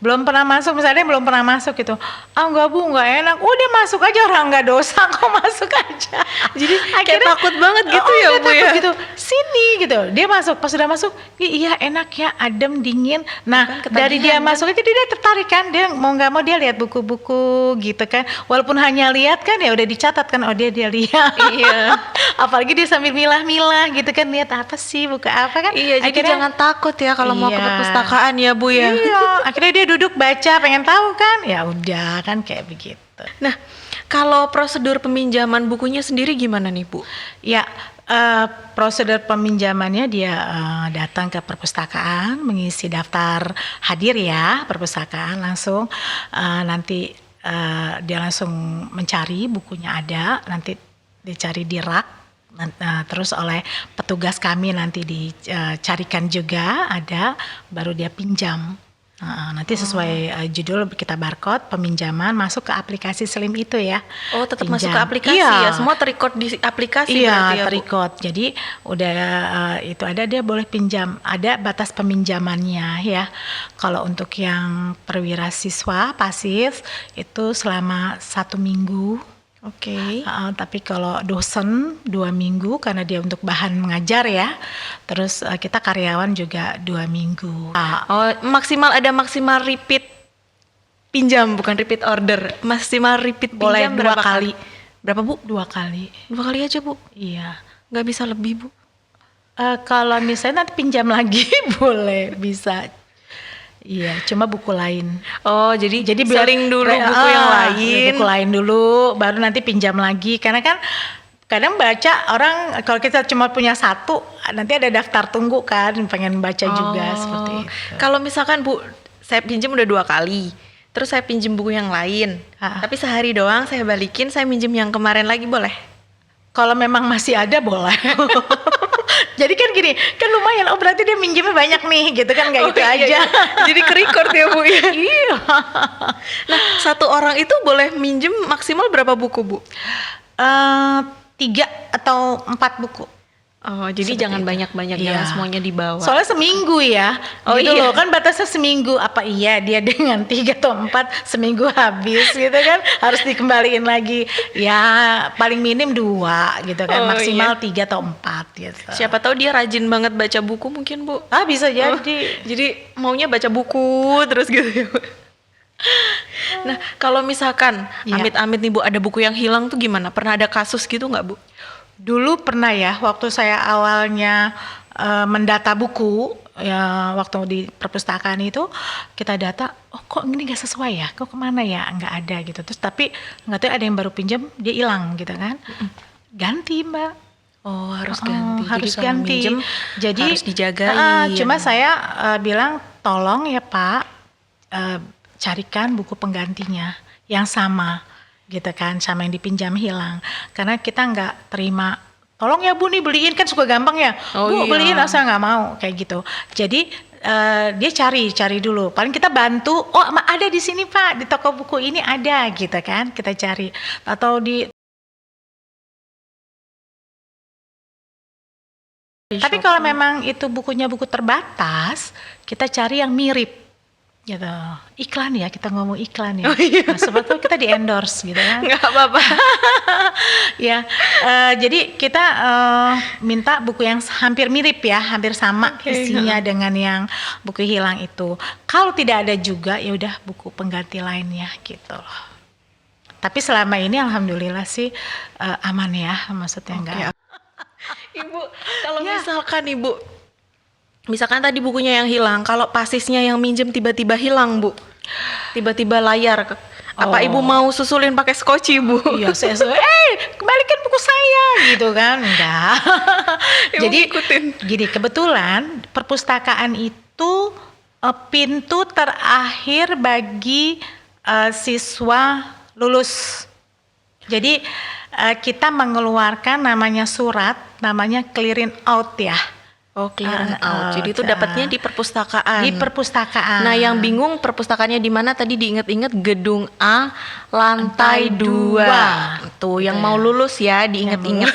Belum pernah masuk, misalnya belum pernah masuk gitu, enggak Bu, enggak enak, udah masuk aja, orang nggak dosa kok, masuk aja. Jadi kayak takut banget gitu ya Bu ya? Gitu, sini gitu, dia masuk, pas sudah masuk, iya enak ya, adem, dingin. Nah dari dia masuk itu dia tertarik kan, dia mau nggak mau dia lihat buku-buku gitu kan, walaupun hanya lihat kan ya udah dicatat kan, oh dia lihat. Iya. Apalagi dia sambil milah-milah gitu kan, lihat apa sih, buka apa kan. Iya, jadi Akhirnya, jangan takut ya kalau mau ke perpustakaan ya Bu ya. Iya, akhirnya dia duduk baca, pengen tahu kan, ya udah kan kayak begitu. Nah, kalau prosedur peminjaman bukunya sendiri gimana nih Bu? Ya, prosedur peminjamannya dia datang ke perpustakaan, mengisi daftar hadir ya, perpustakaan langsung nanti dia langsung mencari bukunya ada, nanti dicari di rak. Terus oleh petugas kami nanti dicarikan juga ada, baru dia pinjam. Nanti sesuai judul kita barcode peminjaman, masuk ke aplikasi Slim itu ya. Oh, tetap Pinjam. masuk ke aplikasi ya. Semua terrecord di aplikasi berarti ya Bu? Terrecord. Jadi udah itu ada, dia boleh pinjam. Ada batas peminjamannya ya. Kalau untuk yang perwira siswa pasif itu selama 1 minggu. Oke. Tapi kalau dosen 2 minggu karena dia untuk bahan mengajar ya. Terus kita karyawan juga 2 minggu. Oh, ada maksimal repeat pinjam, bukan repeat order. Maksimal repeat Boleh pinjam 2 berapa kali. Berapa Bu? 2 kali. 2 kali aja Bu? Iya. Nggak bisa lebih Bu? Kalau misalnya nanti pinjam lagi boleh, bisa. Iya, cuma buku lain. Oh, jadi saling dulu buku yang lain. Buku lain dulu, baru nanti pinjam lagi. Karena kan kadang baca orang, kalau kita cuma punya 1, nanti ada daftar tunggu kan, pengen baca juga seperti itu. Kalau misalkan Bu, saya pinjam udah 2 kali, terus saya pinjam buku yang lain, tapi sehari doang saya balikin, saya minjem yang kemarin lagi boleh? Kalau memang masih ada boleh. Jadi kan gini, kan lumayan, oh berarti dia minjemnya banyak nih gitu kan, nggak itu aja. Iya. Jadi ke-record ya Bu ya? Iya. Nah, 1 orang itu boleh minjem maksimal berapa buku Bu? 3 atau 4 buku. Oh, jadi jangan banyak-banyak, jangan semuanya dibawa. Soalnya seminggu ya. Oh gitu iya. loh, kan batasnya seminggu. Apa iya dia dengan 3 atau 4 seminggu habis gitu kan, harus dikembaliin lagi. Ya paling minim 2 gitu kan, maksimal 3 atau 4 gitu. Siapa tahu dia rajin banget baca buku mungkin Bu. Bisa jadi. Jadi maunya baca buku terus gitu ya Bu. Nah, kalau misalkan amit-amit nih Bu, ada buku yang hilang tuh gimana? Pernah ada kasus gitu nggak Bu? Dulu pernah ya, waktu saya awalnya mendata buku ya, waktu di perpustakaan itu kita data, oh kok ini nggak sesuai ya, kok kemana ya, nggak ada gitu. Terus tapi nggak tahu ada yang baru pinjam, dia hilang gitu kan, ganti Mbak. Oh, harus ganti. Harus jadi ganti. Jadi harus dijagain. Cuma saya bilang tolong ya Pak, carikan buku penggantinya yang sama gitu kan, sama yang dipinjam hilang, karena kita nggak terima tolong ya Bu nih beliin, kan suka gampang ya. Oh, Bu iya. beliin, saya nggak mau kayak gitu. Jadi dia cari dulu. Paling kita bantu. Oh ada di sini Pak, di toko buku ini ada gitu kan. Kita cari atau di. Tapi kalau memang itu bukunya buku terbatas, kita cari yang mirip. Gitu. Iklan ya, kita ngomong iklan ya. Oh, iya. Nah, sebetulnya kita di endorse gitu kan. Nggak apa-apa. Ya, jadi kita minta buku yang hampir mirip ya, hampir sama isinya dengan yang buku hilang itu. Kalau tidak ada juga, ya udah buku pengganti lainnya gitu loh. Tapi selama ini alhamdulillah sih aman ya, maksudnya enggak. Ibu, kalau misalkan tadi bukunya yang hilang, kalau pasisnya yang minjem tiba-tiba hilang, Bu. Tiba-tiba layar. Apa Ibu mau susulin pakai skoci, Bu? Iya, saya kembalikan buku saya gitu kan. Enggak. Jadi gini, kebetulan perpustakaan itu pintu terakhir bagi siswa lulus. Jadi kita mengeluarkan namanya surat, namanya clearing out ya. Oh, clearing out. Jadi itu dapatnya di perpustakaan. Di perpustakaan. Nah, yang bingung perpustakaannya di mana tadi diinget-inget gedung A lantai 2. Tuh, yang mau lulus ya diinget-inget.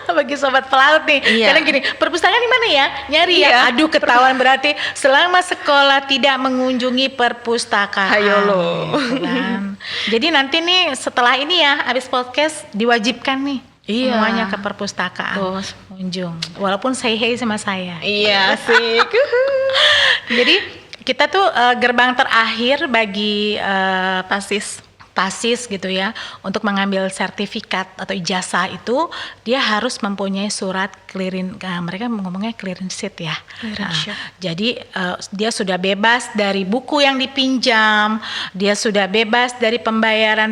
Bagi sobat pelaut nih, kadang gini, perpustakaan di mana ya? Nyari ya. Aduh, ketahuan berarti selama sekolah tidak mengunjungi perpustakaan. Ayo lo. Gitu kan. Jadi nanti nih setelah ini ya, habis podcast diwajibkan nih. Semuanya ke perpustakaan kunjung, walaupun say hey sama saya. Iya sih. Jadi kita tuh gerbang terakhir bagi pasis gitu ya, untuk mengambil sertifikat atau ijazah itu dia harus mempunyai surat clearing, mereka ngomongnya clearing sheet ya. Jadi dia sudah bebas dari buku yang dipinjam, dia sudah bebas dari pembayaran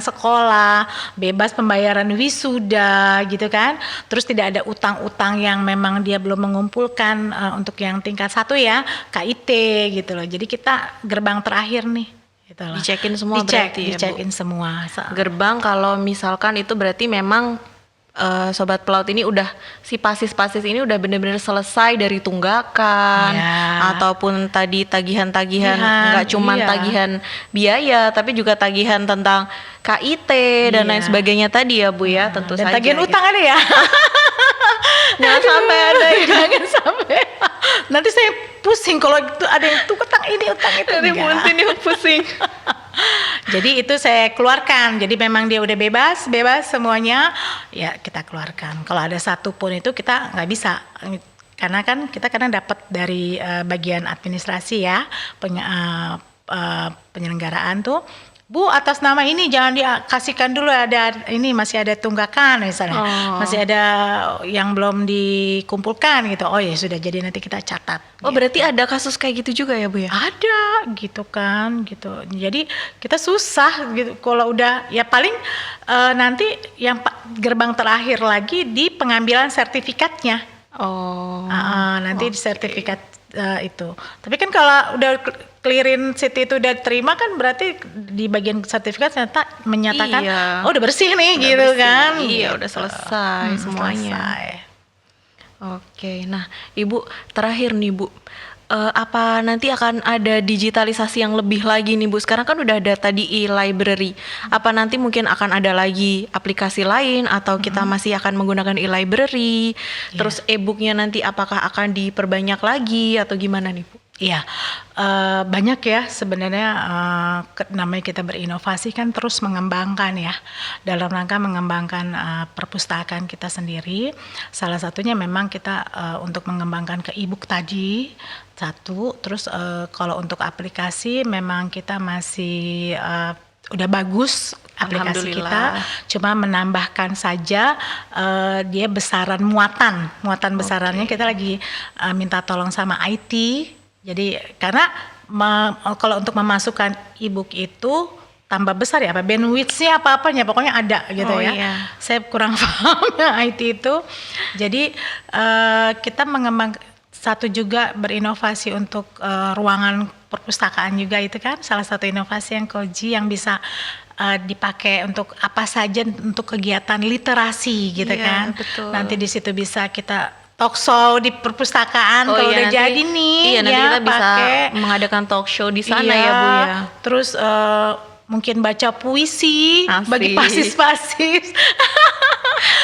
sekolah, bebas pembayaran wisuda gitu kan. Terus tidak ada utang-utang yang memang dia belum mengumpulkan untuk yang tingkat 1 ya, KIT gitu loh. Jadi kita gerbang terakhir nih. Dicekin semua berarti dicekin semua. Gerbang kalau misalkan itu berarti memang sobat pelaut ini udah si pasis-pasis ini udah benar-benar selesai dari tunggakan ataupun tadi tagihan-tagihan, nggak cuma tagihan biaya tapi juga tagihan tentang KIT dan lain sebagainya tadi ya Bu ya, tentu dan saja. Tagihan utang ada ya. Jangan sampai ada ya. Jangan sampai. Nanti saya pusing kalau itu ada yang tuh utang ini utang itu. Nanti ini pusing. Jadi itu saya keluarkan. Jadi memang dia udah bebas semuanya, ya kita keluarkan. Kalau ada satu pun itu kita nggak bisa, karena kan kita kadang dapat dari bagian administrasi ya, penyelenggaraan tuh. Bu, atas nama ini jangan dikasihkan dulu, ada ini masih ada tunggakan misalnya, masih ada yang belum dikumpulkan gitu. Oh ya sudah, jadi nanti kita catat. Oh gitu. Berarti ada kasus kayak gitu juga ya Bu ya? Ada gitu kan gitu. Jadi kita susah gitu kalau udah ya paling nanti yang gerbang terakhir lagi di pengambilan sertifikatnya. Nanti di sertifikat itu. Tapi kan kalau udah clearing sheet itu udah terima kan berarti di bagian sertifikat ternyata menyatakan udah bersih nih udah gitu bersih. Kan. Iya, udah selesai semuanya. Selesai. Oke, nah Ibu terakhir nih Bu, apa nanti akan ada digitalisasi yang lebih lagi nih Bu? Sekarang kan udah ada tadi e-library. Apa nanti mungkin akan ada lagi aplikasi lain atau kita masih akan menggunakan e-library? Terus e-booknya nanti apakah akan diperbanyak lagi atau gimana nih Bu? Iya, banyak ya sebenarnya, namanya kita berinovasi kan terus mengembangkan ya, dalam rangka mengembangkan perpustakaan kita sendiri. Salah satunya memang kita untuk mengembangkan ke e-book tadi, satu. Terus kalau untuk aplikasi memang kita masih udah bagus aplikasi kita, cuma menambahkan saja dia besaran muatan besarannya kita lagi minta tolong sama IT. Jadi karena kalau untuk memasukkan e-book itu tambah besar ya, apa bandwidth-nya apa-apanya pokoknya ada gitu ya. Iya. Saya kurang paham IT itu. Jadi kita mengembangkan satu juga berinovasi untuk ruangan perpustakaan juga, itu kan salah satu inovasi yang Koji yang bisa dipakai untuk apa saja untuk kegiatan literasi gitu Iya, kan. betul. Nanti di situ bisa kita talk show di perpustakaan kalau udah nanti, jadi nih. iya, nanti ya, kita bisa pakai. mengadakan talk show di sana Iya, ya Bu ya. Terus mungkin baca puisi Asik. bagi pasis-pasis.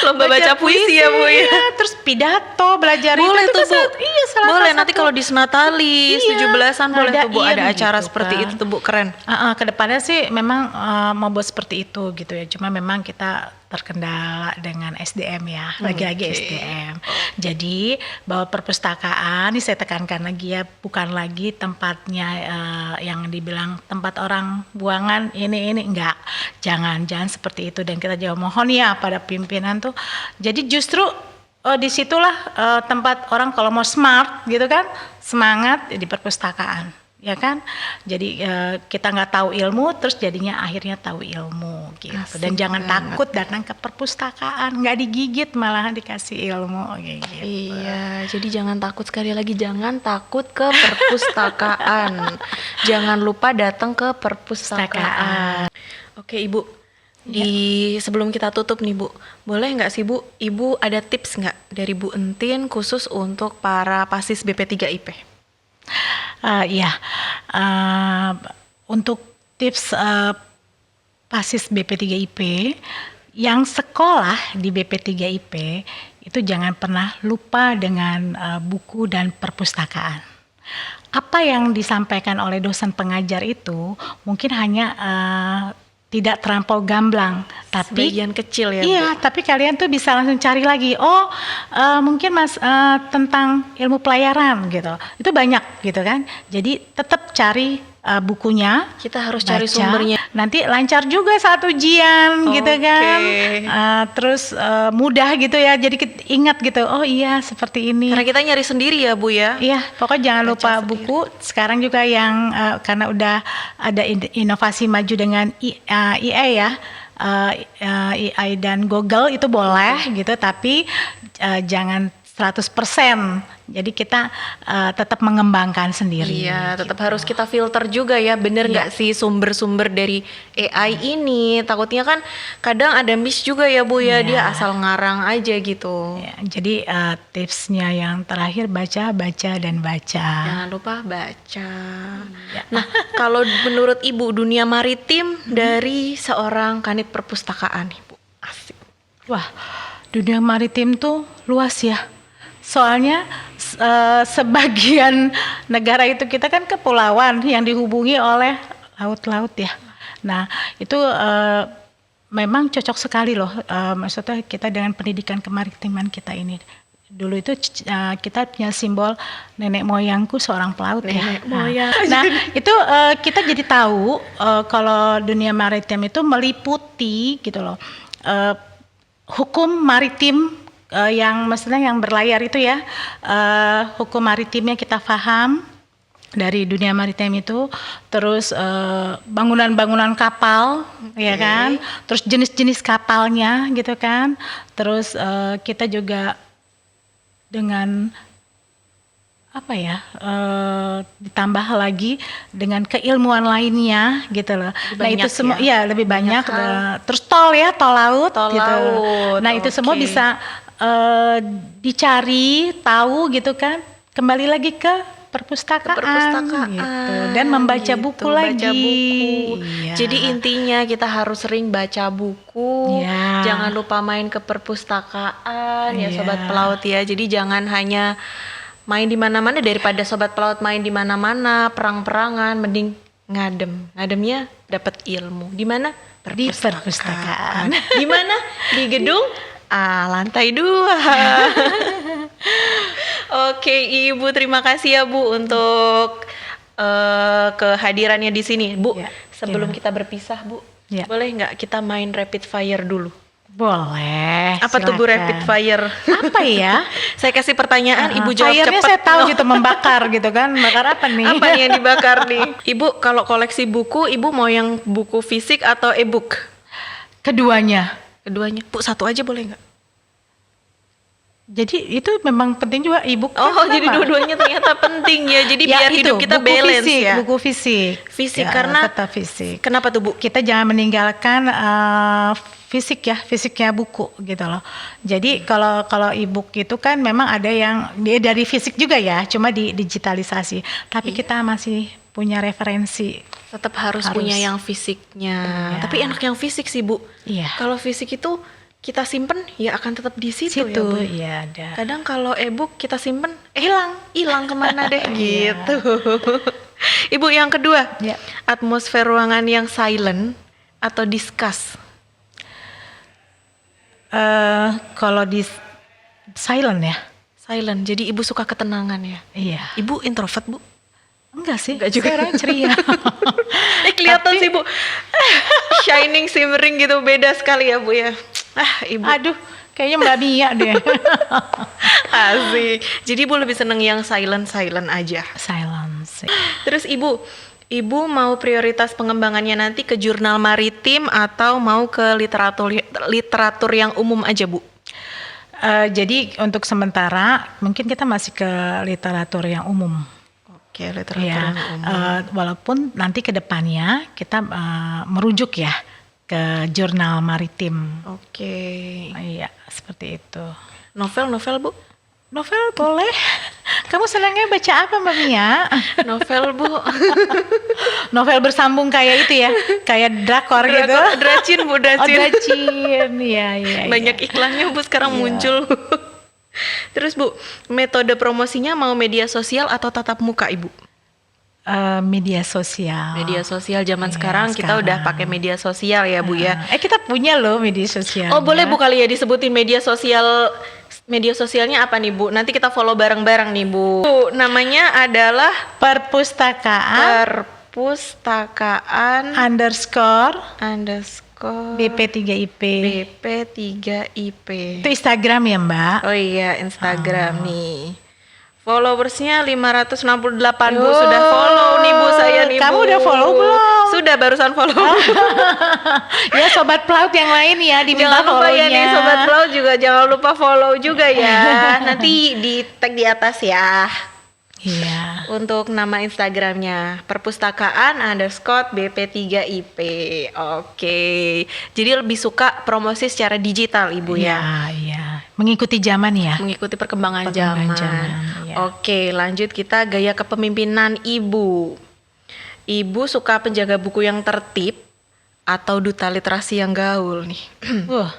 Lomba baca puisi ya Bu ya. Iya, terus pidato belajar Boleh itu tuh Bu. Iya, salah Boleh satu. nanti kalau di Senatalis Iya, 17-an boleh tuh Bu, ada ngadain acara gitu seperti kan. itu tuh Bu, keren. Kedepannya sih memang mau buat seperti itu gitu ya. Cuma memang kita terkendala dengan SDM ya, lagi-lagi Oke. SDM. Jadi bahwa perpustakaan ini saya tekankan lagi ya, bukan lagi tempatnya yang dibilang tempat orang buangan ini enggak. Jangan seperti itu, dan kita juga mohon ya pada pimpinan tuh. Jadi justru disitulah tempat orang kalau mau smart gitu kan, semangat di perpustakaan. Ya kan, jadi kita nggak tahu ilmu, terus jadinya akhirnya tahu ilmu gitu. Asik Dan jangan banget. takut datang ke perpustakaan, nggak digigit malahan dikasih ilmu kayak gitu. Iya, jadi jangan takut, sekali lagi jangan takut ke perpustakaan. Jangan lupa datang ke perpustakaan. Oke Ibu, sebelum kita tutup nih Bu, boleh nggak sih Bu, Ibu ada tips nggak dari Bu Entin khusus untuk para pasis BP3IP? Iya, untuk tips pasis BP3IP yang sekolah di BP3IP itu jangan pernah lupa dengan buku dan perpustakaan. Apa yang disampaikan oleh dosen pengajar itu mungkin hanya tidak terlampau gamblang, tapi Sebagian kecil ya iya, Bu? tapi kalian tuh bisa langsung cari lagi. Mungkin tentang ilmu pelayaran gitu. Itu banyak gitu kan. Jadi tetap cari bukunya. Kita harus cari baca. sumbernya. Nanti lancar juga saat ujian gitu Oke. kan. Terus mudah gitu ya. Jadi ingat gitu. Oh iya, seperti ini. Karena kita nyari sendiri ya Bu ya? Iya, pokoknya jangan Baca lupa sendiri. buku. Sekarang juga yang karena udah ada inovasi maju dengan IA ya, AI dan Google itu boleh gitu, tapi jangan 100%. Jadi kita tetap mengembangkan sendiri. Iya, tetap harus kita filter juga ya, bener nggak sih sumber-sumber dari AI ini? Takutnya kan kadang ada miss juga ya Bu ya, Iya. dia asal ngarang aja gitu. Ya, jadi tipsnya yang terakhir baca dan baca. Jangan lupa baca. Nah, kalau menurut Ibu dunia maritim dari seorang kanit perpustakaan nih Bu, asik. Wah, dunia maritim tuh luas ya. Soalnya sebagian negara itu kita kan kepulauan yang dihubungi oleh laut-laut ya. Nah, itu memang cocok sekali loh. Maksudnya kita dengan pendidikan kemaritiman kita ini. Dulu itu kita punya simbol nenek moyangku seorang pelaut Nenek ya. moyang. Nah, itu kita jadi tahu kalau dunia maritim itu meliputi gitu loh. Hukum maritim yang maksudnya yang berlayar itu ya, hukum maritimnya kita paham dari dunia maritim itu, terus bangunan-bangunan kapal, ya kan, terus jenis-jenis kapalnya gitu kan, terus kita juga dengan apa ya, ditambah lagi dengan keilmuan lainnya gitu loh. Lebih Nah itu banyak semua ya? ya lebih banyak. hal. Terus tol laut Tol gitu. laut, Nah itu semua oke. bisa dicari tahu gitu kan. Kembali lagi ke perpustakaan, gitu. Dan membaca gitu, buku baca lagi. buku. Iya. Jadi intinya kita harus sering baca buku. Iya. Jangan lupa main ke perpustakaan ya Iya. sobat pelaut ya. Jadi jangan hanya main di mana-mana, daripada sobat pelaut main di mana-mana, perang-perangan, mending ngadem. Ngademnya dapat ilmu. Di mana? Di perpustakaan. Di mana? Di gedung lantai 2. Oke, Ibu, terima kasih ya Bu untuk kehadirannya di sini. Bu, Ya, sebelum gimana? kita berpisah Bu, Ya. boleh nggak kita main rapid fire dulu? Boleh. Apa tuh Bu silakan. rapid fire? Apa ya? Saya kasih pertanyaan, Ibu jawab Fire-nya cepat. saya tahu gitu, membakar gitu kan. Bakar apa nih? Apa nih yang dibakar nih? Ibu kalau koleksi buku, Ibu mau yang buku fisik atau e-book? Keduanya. Keduanya. Bu, satu aja boleh nggak? Jadi itu memang penting juga e-book. Oh, jadi dua-duanya ternyata penting ya. Jadi biar hidup kita buku balance fisik, ya. Buku fisik. Fisik Ya, karena tetap fisik. kenapa tuh Bu? Kita jangan meninggalkan fisiknya buku gitu loh. Jadi kalau e-book itu kan memang ada yang dia dari fisik juga ya, cuma di digitalisasi. Tapi kita masih punya referensi. Tetap harus punya yang fisiknya. Iya. Tapi enak yang fisik sih Bu. Iya. Kalau fisik itu kita simpen ya akan tetap di situ ya Situ Bu. ya ada. Kadang kalau e-book kita simpen hilang kemana deh gitu. Ibu yang kedua, Ya. atmosfer ruangan yang silent atau discuss. Kalau di silent ya. Silent, jadi ibu suka ketenangan ya. Iya. Ibu introvert Bu? Enggak sih. Enggak juga. Saya orang ceria. Kelihatan Tapi- sih Bu. Shining, shimmering gitu, beda sekali ya Bu ya. Ibu Aduh, kayaknya Mbak Mia deh. asik. Jadi ibu lebih seneng yang silent aja. Silence. Terus ibu mau prioritas pengembangannya nanti ke jurnal maritim atau mau ke literatur yang umum aja Bu? Jadi untuk sementara mungkin kita masih ke literatur yang umum. Oke, literatur Ya, yang umum. walaupun nanti ke depannya kita merujuk ya ke jurnal maritim. Oke. Iya, seperti itu. Novel Bu? Novel boleh. Kamu senangnya baca apa Mbak Mia? Novel Bu. Novel bersambung kayak itu ya, kayak drakor gitu. Dracin Bu, Oh, Dracin. Dracin. Iya. Banyak iklannya Bu sekarang muncul. Terus Bu, metode promosinya mau media sosial atau tatap muka Ibu? Media sosial. Media sosial zaman Iya, sekarang kita sekarang. udah pakai media sosial ya Bu ya. Kita punya loh media sosial. Oh boleh Bu kali ya disebutin media sosialnya apa nih Bu? Nanti kita follow bareng-bareng nih Bu. Namanya adalah Perpustakaan __ BP3IP. BP3IP. Itu Instagram ya Mbak? Oh iya, Instagram nih. Followersnya 568 Bu. Oh, Sudah follow nih Bu saya nih kamu Bu. udah follow belum? Sudah, barusan follow. Ya sobat pelaut yang lain ya diminta Jangan lupa ya follow-nya. nih Sobat Pelaut juga jangan lupa follow juga ya. Nanti di tag di atas ya. Iya. Untuk nama Instagramnya perpustakaan _BP3IP. Oke. Jadi lebih suka promosi secara digital Ibu ya. Iya. Mengikuti zaman ya. Mengikuti perkembangan Perkembangan zaman. zaman, iya. Oke, lanjut kita gaya kepemimpinan Ibu. Ibu suka penjaga buku yang tertib atau duta literasi yang gaul nih? Wah,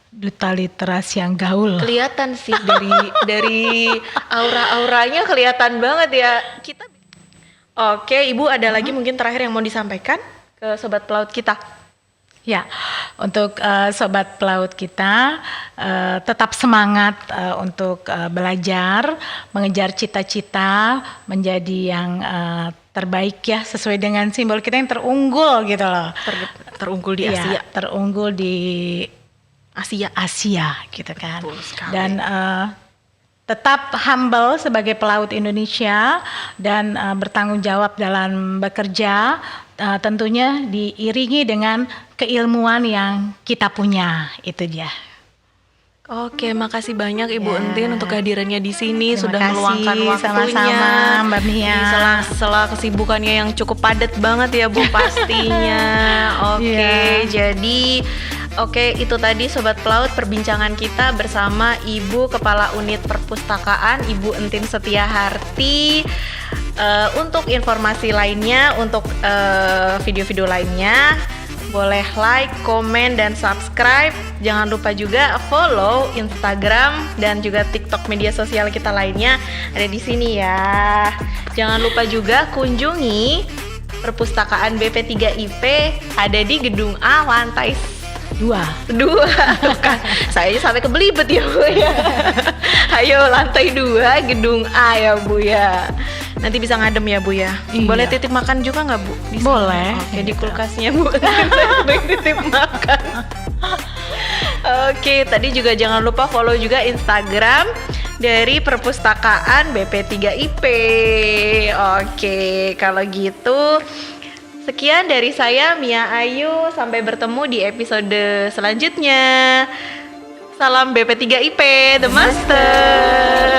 duta literasi yang gaul. Kelihatan sih dari aura-auranya kelihatan banget ya. Oke, Ibu ada lagi mungkin terakhir yang mau disampaikan ke sobat pelaut kita? Ya, untuk sobat pelaut kita tetap semangat untuk belajar, mengejar cita-cita, menjadi yang terbaik ya, sesuai dengan simbol kita yang terunggul gitu loh. Terunggul di Iya, Asia. terunggul di Asia gitu kan. Betul sekali. Dan tetap humble sebagai pelaut Indonesia dan bertanggung jawab dalam bekerja, tentunya diiringi dengan keilmuan yang kita punya, itu dia. Oke, makasih banyak Ibu Ya. Entin untuk kehadirannya di sini. Terima Sudah kasih, meluangkan waktunya. sama-sama, Mbak Mia. Di sela-sela kesibukannya yang cukup padat banget ya Bu pastinya. Oke, jadi itu tadi Sobat Pelaut perbincangan kita bersama Ibu Kepala Unit Perpustakaan Ibu Entin Setiaharti. Untuk informasi lainnya, untuk video-video lainnya, boleh like, komen, dan subscribe. Jangan lupa juga follow Instagram dan juga TikTok media sosial kita lainnya ada di sini ya. Jangan lupa juga kunjungi perpustakaan BP3IP ada di Gedung A lantai 2. Kan saya sampai kebelibet ya Bu ya. Ayo lantai 2 Gedung A ya Bu ya. Nanti bisa ngadem ya Bu ya. Iya. Boleh titip makan juga nggak Bu? Di sini? Boleh. Oke, di kulkasnya Bu. Saya titip makan. Oke, tadi juga jangan lupa follow juga Instagram dari perpustakaan BP3IP. Oke, kalau gitu sekian dari saya Mia Ayu. Sampai bertemu di episode selanjutnya. Salam BP3IP, The Master.